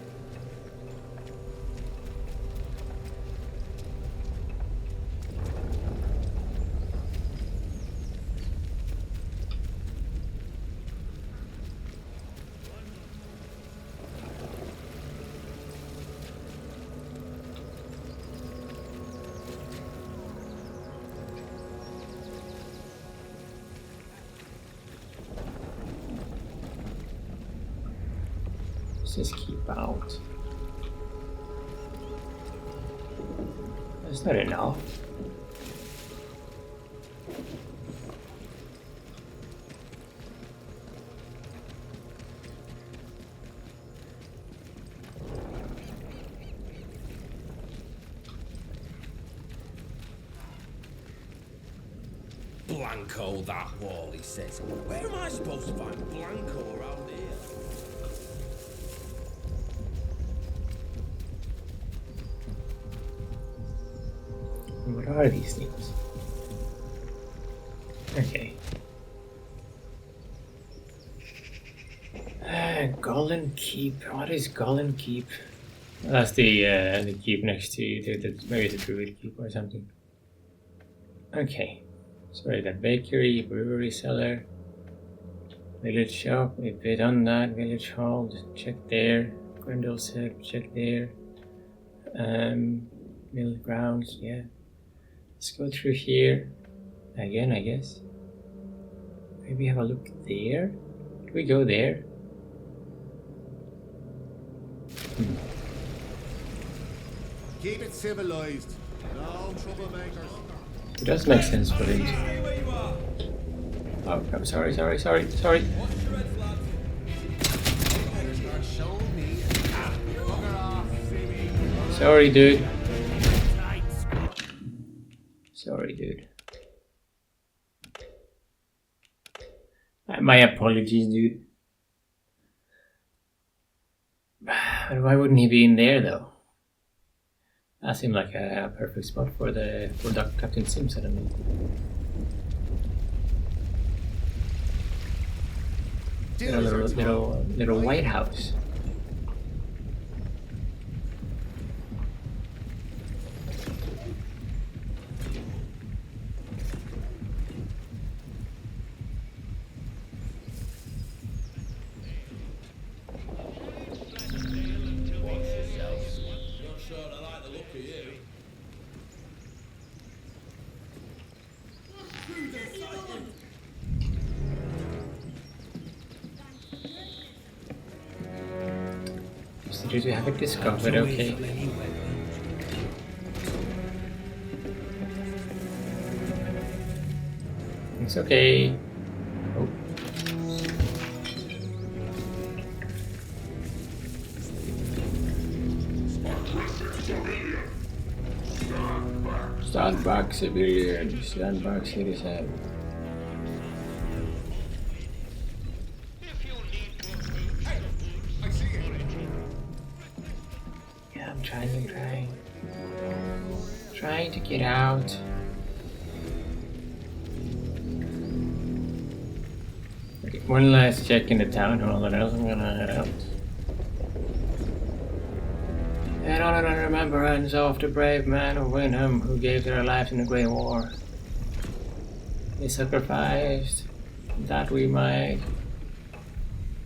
Let's just keep out. That's not enough. Blanco that wall, he says. Where am I supposed to find Blanco around here? What are these things? Okay. Golden Keep. What is Golden Keep? That's the keep next to maybe the Druid Keep or something. Okay. So we got bakery, brewery, cellar, village shop. We've done that. Village hall. Check there. Grendel's Head. Check there. Mill grounds. Yeah. Let's go through here again, I guess. Maybe have a look there. Did we go there? Keep it civilized. No troublemakers. It does make sense for these. Oh, I'm sorry. Better start showing me. Bugger off, Phoebe. Sorry, dude. Sorry, dude. My apologies, dude. But why wouldn't he be in there, though? That seemed like a perfect spot for Captain Sim suddenly. Little White House. Did you have it discovered? Okay. It's okay. Oh. Stand back, civilian. Stand back, citizen. Trying to get out. Okay, one last check in the town hall and else I'm gonna head out. And on in remembrance of the brave men of Wyndham who gave their lives in the Great War. They sacrificed that we might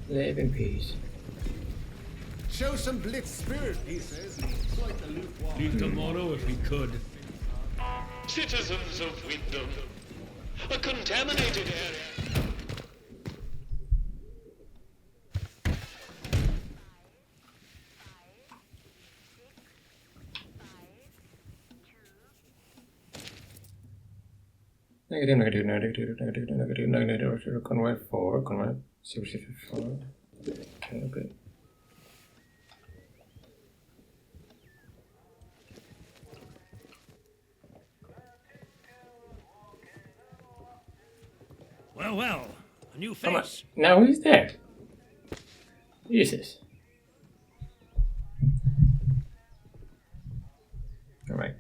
live in peace. Show some blitz spirit, he says. It's like the lukewarm. Leave tomorrow if we could. Citizens of Wyndham, a contaminated area. Negative. Conway 4. Conway 64. Okay. Well, a new face. Now who's there? Jesus. Alright.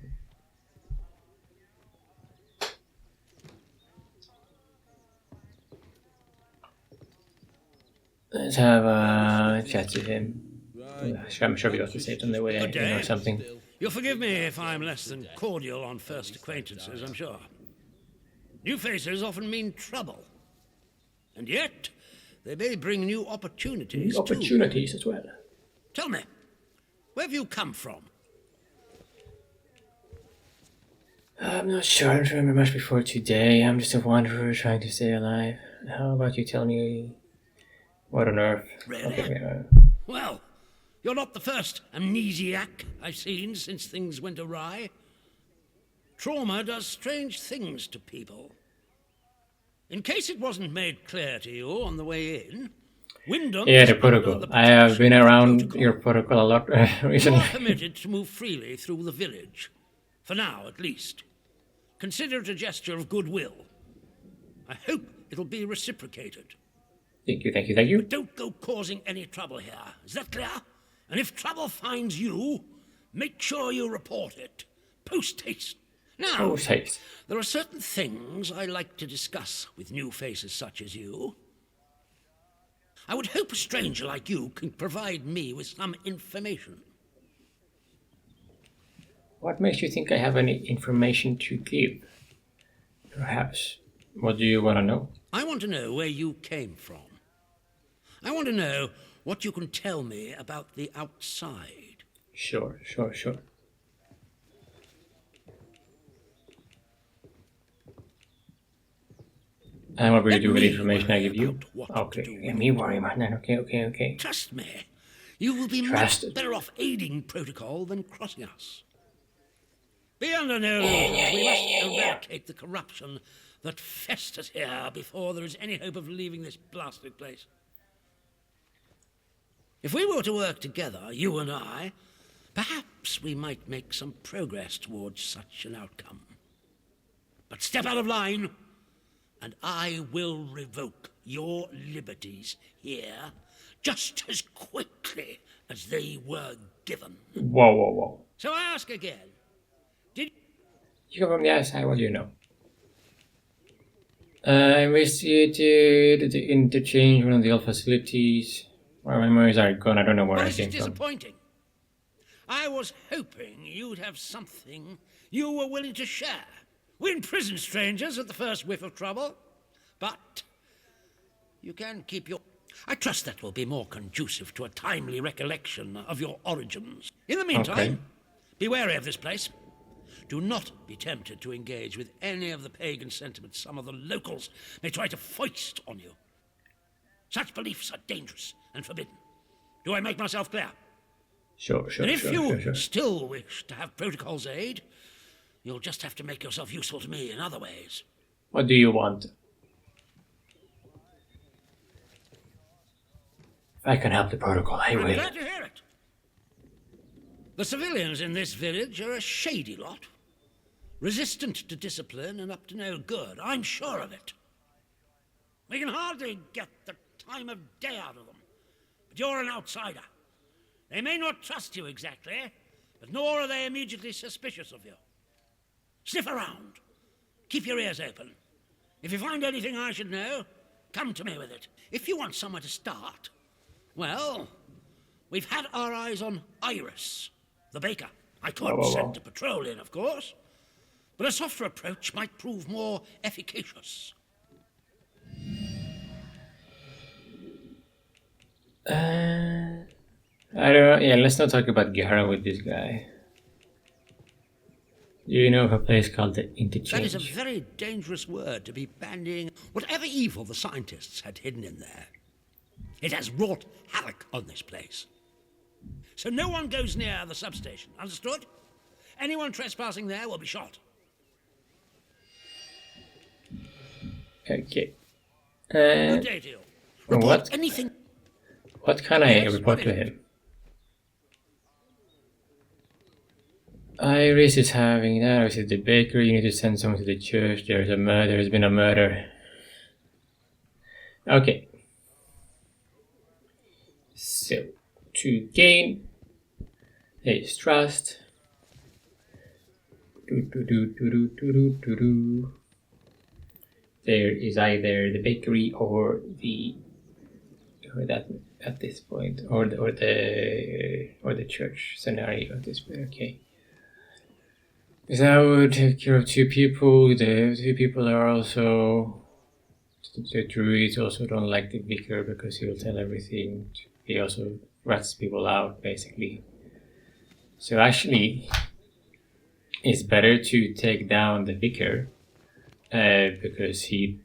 Let's have a chat to him. I'm sure we got to say it on the way in or something. You'll forgive me if I'm less than cordial on first acquaintances, I'm sure. New faces often mean trouble. And yet, they may bring new opportunities Opportunities as well. Tell me, where have you come from? I'm not sure. I don't remember much before today. I'm just a wanderer trying to stay alive. How about you tell me what on earth? Really? Okay, Well, you're not the first amnesiac I've seen since things went awry. Trauma does strange things to people. In case it wasn't made clear to you on the way in, Wyndham... Yeah, the protocol. I have been around your protocol a lot recently. You are permitted to move freely through the village. For now, at least. Consider it a gesture of goodwill. I hope it'll be reciprocated. Thank you. But don't go causing any trouble here. Is that clear? And if trouble finds you, make sure you report it. Post haste. Now, Post haste. there are certain things I like to discuss with new faces such as you. I would hope a stranger like you can provide me with some information. What makes you think I have any information to give? Perhaps. What do you want to know? I want to know where you came from. I want to know what you can tell me about the outside. Sure. And what will you do with the information I give you? Okay, me worry, man. Okay. Trust me, you will be much better off aiding protocol than crossing us. Be under no illusions. We must eradicate the corruption that festers here before there is any hope of leaving this blasted place. If we were to work together, you and I, perhaps we might make some progress towards such an outcome. But step out of line, and I will revoke your liberties here just as quickly as they were given. Whoa. So I ask again, did you come from the outside? What do you know? I investigated the interchange, one of the old facilities. My memories are gone. I don't know where I came from. Disappointing. I was hoping you'd have something you were willing to share. We imprison strangers at the first whiff of trouble, but you can keep your... I trust that will be more conducive to a timely recollection of your origins. In the meantime, be wary of this place. Do not be tempted to engage with any of the pagan sentiments some of the locals may try to foist on you. Such beliefs are dangerous and forbidden. Do I make myself clear? Sure. And if you still wish to have protocol's aid, you'll just have to make yourself useful to me in other ways. What do you want? If I can help the protocol, I will. I'm glad to hear it. The civilians in this village are a shady lot. Resistant to discipline and up to no good. I'm sure of it. We can hardly get the time of day out of them. But you're an outsider. They may not trust you exactly, but nor are they immediately suspicious of you. Sniff around. Keep your ears open. If you find anything I should know, come to me with it. If you want somewhere to start, well, we've had our eyes on Iris, the baker. I could send a patrol in, of course, but a softer approach might prove more efficacious. I don't know. Yeah, let's not talk about Gihara with this guy. Do you know of a place called the Interchange? That is a very dangerous word to be bandying whatever evil the scientists had hidden in there. It has wrought havoc on this place. So no one goes near the substation, understood? Anyone trespassing there will be shot. Okay. Good day to you. Report anything. What can I report to him? Iris is having that. Iris is the bakery. You need to send someone to the church. There's a murder. There's been a murder. Okay. So, to gain his trust. There is either the bakery or that at this point, or the church scenario at this point. Okay. Because I would take care of two people. The two people are also the druids. Also don't like the vicar because he will tell everything. He also rats people out, basically. So actually, it's better to take down the vicar because he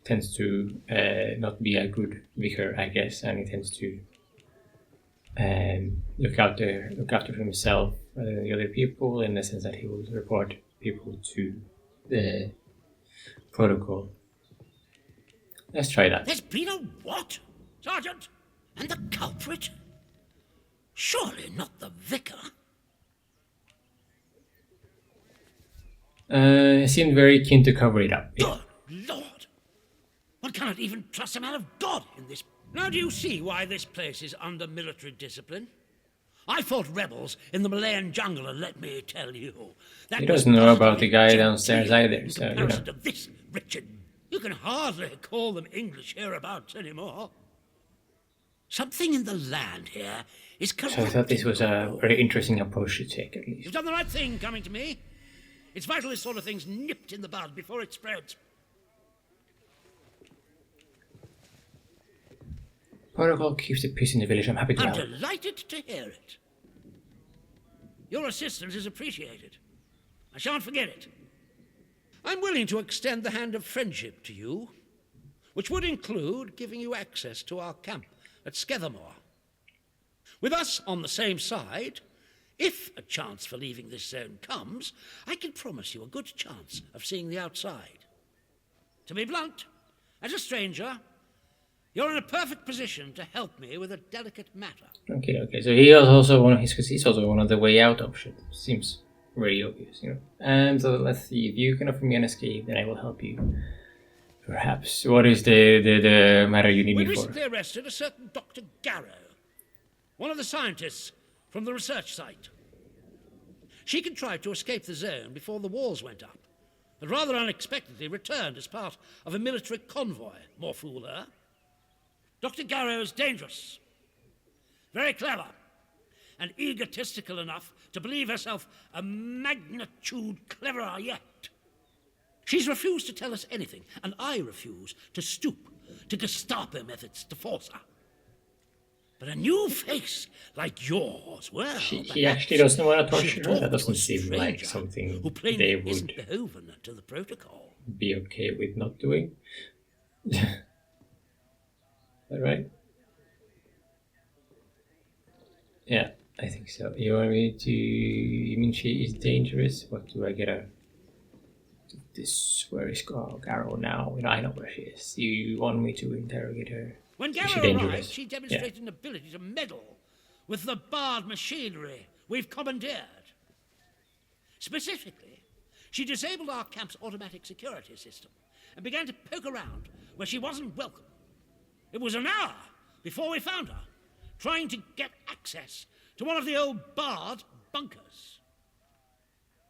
tends to not be a good vicar, I guess, and he tends to look after himself rather than the other people, in the sense that he will report people to the protocol. Let's try that. There's been a what, Sergeant? And the culprit? Surely not the vicar. He seemed very keen to cover it up. Good Lord! can't even trust a man of God in this. Now do you see why this place is under military discipline? I fought rebels in the Malayan jungle, and let me tell you, that He doesn't know about the guy downstairs either, so, you know. of this, Richard, you can hardly call them English hereabouts anymore. Something in the land here is corrupt. So I thought this was a very interesting approach to take, at least. You've done the right thing coming to me. It's vital this sort of thing's nipped in the bud before it spreads. Protocol keeps the peace in the village. I'm happy to I'm help. delighted to hear it. Your assistance is appreciated. I shan't forget it. I'm willing to extend the hand of friendship to you, which would include giving you access to our camp at Skethermore. With us on the same side, if a chance for leaving this zone comes, I can promise you a good chance of seeing the outside. To be blunt, as a stranger, you're in a perfect position to help me with a delicate matter. Okay. So he is also one of he's also one of the way out options. Seems very obvious, you know. And so let's see. If you can offer me an escape, then I will help you. Perhaps. What is the matter you need me for? We recently arrested a certain Dr. Garrow, one of the scientists from the research site. She contrived to escape the zone before the walls went up, but rather unexpectedly returned as part of a military convoy. More fool her. Dr. Garrow is dangerous, very clever, and egotistical enough to believe herself a magnitude cleverer yet. She's refused to tell us anything, and I refuse to stoop to Gestapo methods to force her. But a new face like yours, well... He actually doesn't want to torture her? That doesn't seem like something they would beholden to the protocol. Be okay with not doing. Alright. Yeah, I think so. You want me to... You mean she is dangerous? What do I get her? Where is Garrow now? You know, I know where she is. You want me to interrogate her? When Garrow arrived, she demonstrated an ability to meddle with the barred machinery we've commandeered. Specifically, she disabled our camp's automatic security system and began to poke around where she wasn't welcome. It was an hour before we found her, trying to get access to one of the old barred bunkers.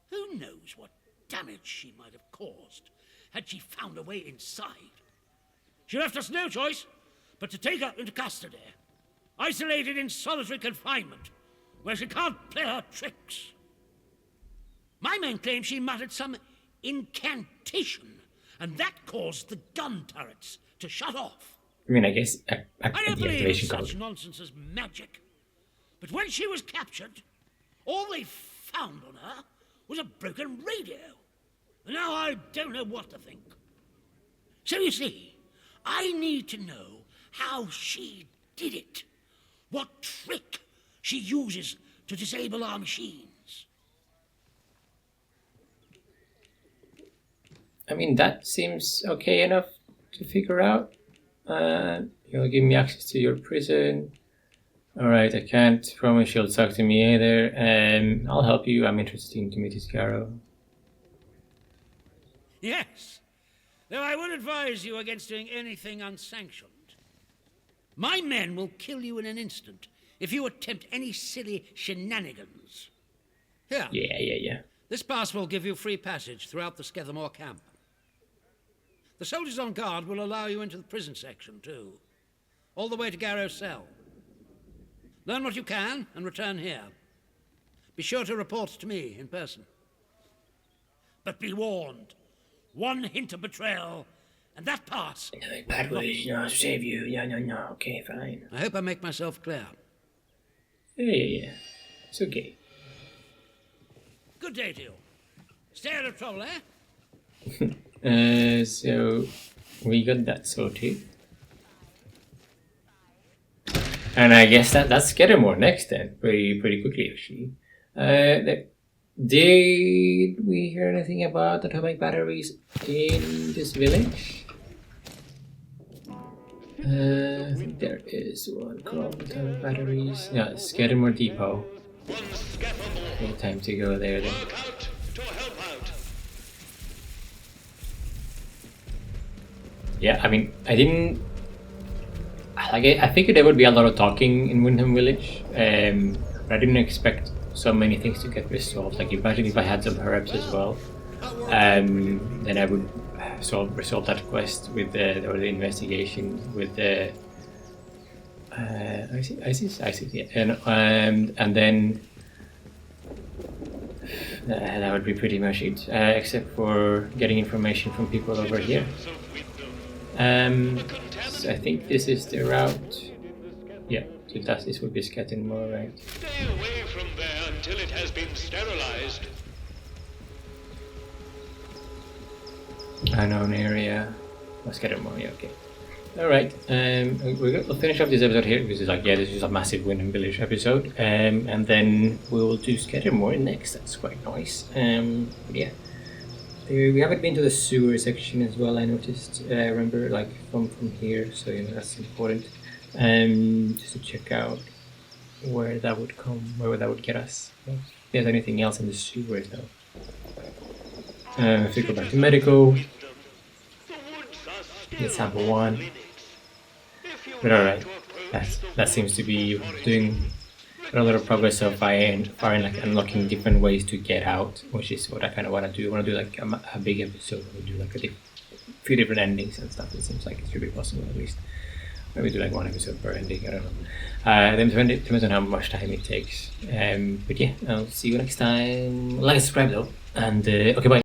Who knows what damage she might have caused had she found a way inside. She left us no choice but to take her into custody, isolated in solitary confinement, where she can't play her tricks. My men claim she muttered some incantation, and that caused the gun turrets to shut off. I mean, I guess I don't believe in such nonsense as magic, but when she was captured, all they found on her was a broken radio. And now I don't know what to think. So you see, I need to know how she did it. What trick she uses to disable our machines. I mean, that seems okay enough to figure out. You'll give me access to your prison. Alright, I can't promise you'll talk to me either. I'll help you. I'm interested in to meet this Garrow. Yes, though I would advise you against doing anything unsanctioned. My men will kill you in an instant if you attempt any silly shenanigans. Here. Yeah. This pass will give you free passage throughout the Skethermore camp. The soldiers on guard will allow you into the prison section, too. All the way to Garrow's cell. Learn what you can and return here. Be sure to report to me in person. But be warned. One hint of betrayal, and that pass... Bad ways, no, save you. No. Okay, fine. I hope I make myself clear. Yeah. It's okay. Good day to you. Stay out of trouble, eh? So we got that sorted. And I guess that's Skettermore next then, pretty quickly actually. Did we hear anything about atomic batteries in this village? I think there is one called atomic batteries. Yeah, Skettermore Depot. Okay, time to go there then. yeah, I mean, I didn't like. I figured there would be a lot of talking in Wyndham Village, but I didn't expect so many things to get resolved. Like, imagine if I had some herbs as well, then I would resolve that quest with the investigation with the. I see, yeah, and then that would be pretty much it, except for getting information from people over here. So I think this is the route. Yeah, so this would be Scattermore, right? Stay away from there until it has been sterilized. Unknown area. Oh, Scattermore, yeah, okay. Alright, we'll finish off this episode here because it's like, yeah, this is a massive Wyndham Village episode, and then we'll do Scattermore next. That's quite nice. Yeah, we haven't been to the sewer section as well. I noticed. Remember, like from here, so you know that's important. Just to check out where that would where that would get us. If there's anything else in the sewers though. If we go back to medical, get sample 1. But alright, that seems to be doing a lot of progress so far in like unlocking different ways to get out, which is what I kind of want to do. I want to do like a big episode where we do like a few different endings and stuff. It seems like it should be possible at least. Maybe do like 1 episode per ending, I don't know. Then depends on how much time it takes. But yeah, I'll see you next time. Like and subscribe though, and okay, bye.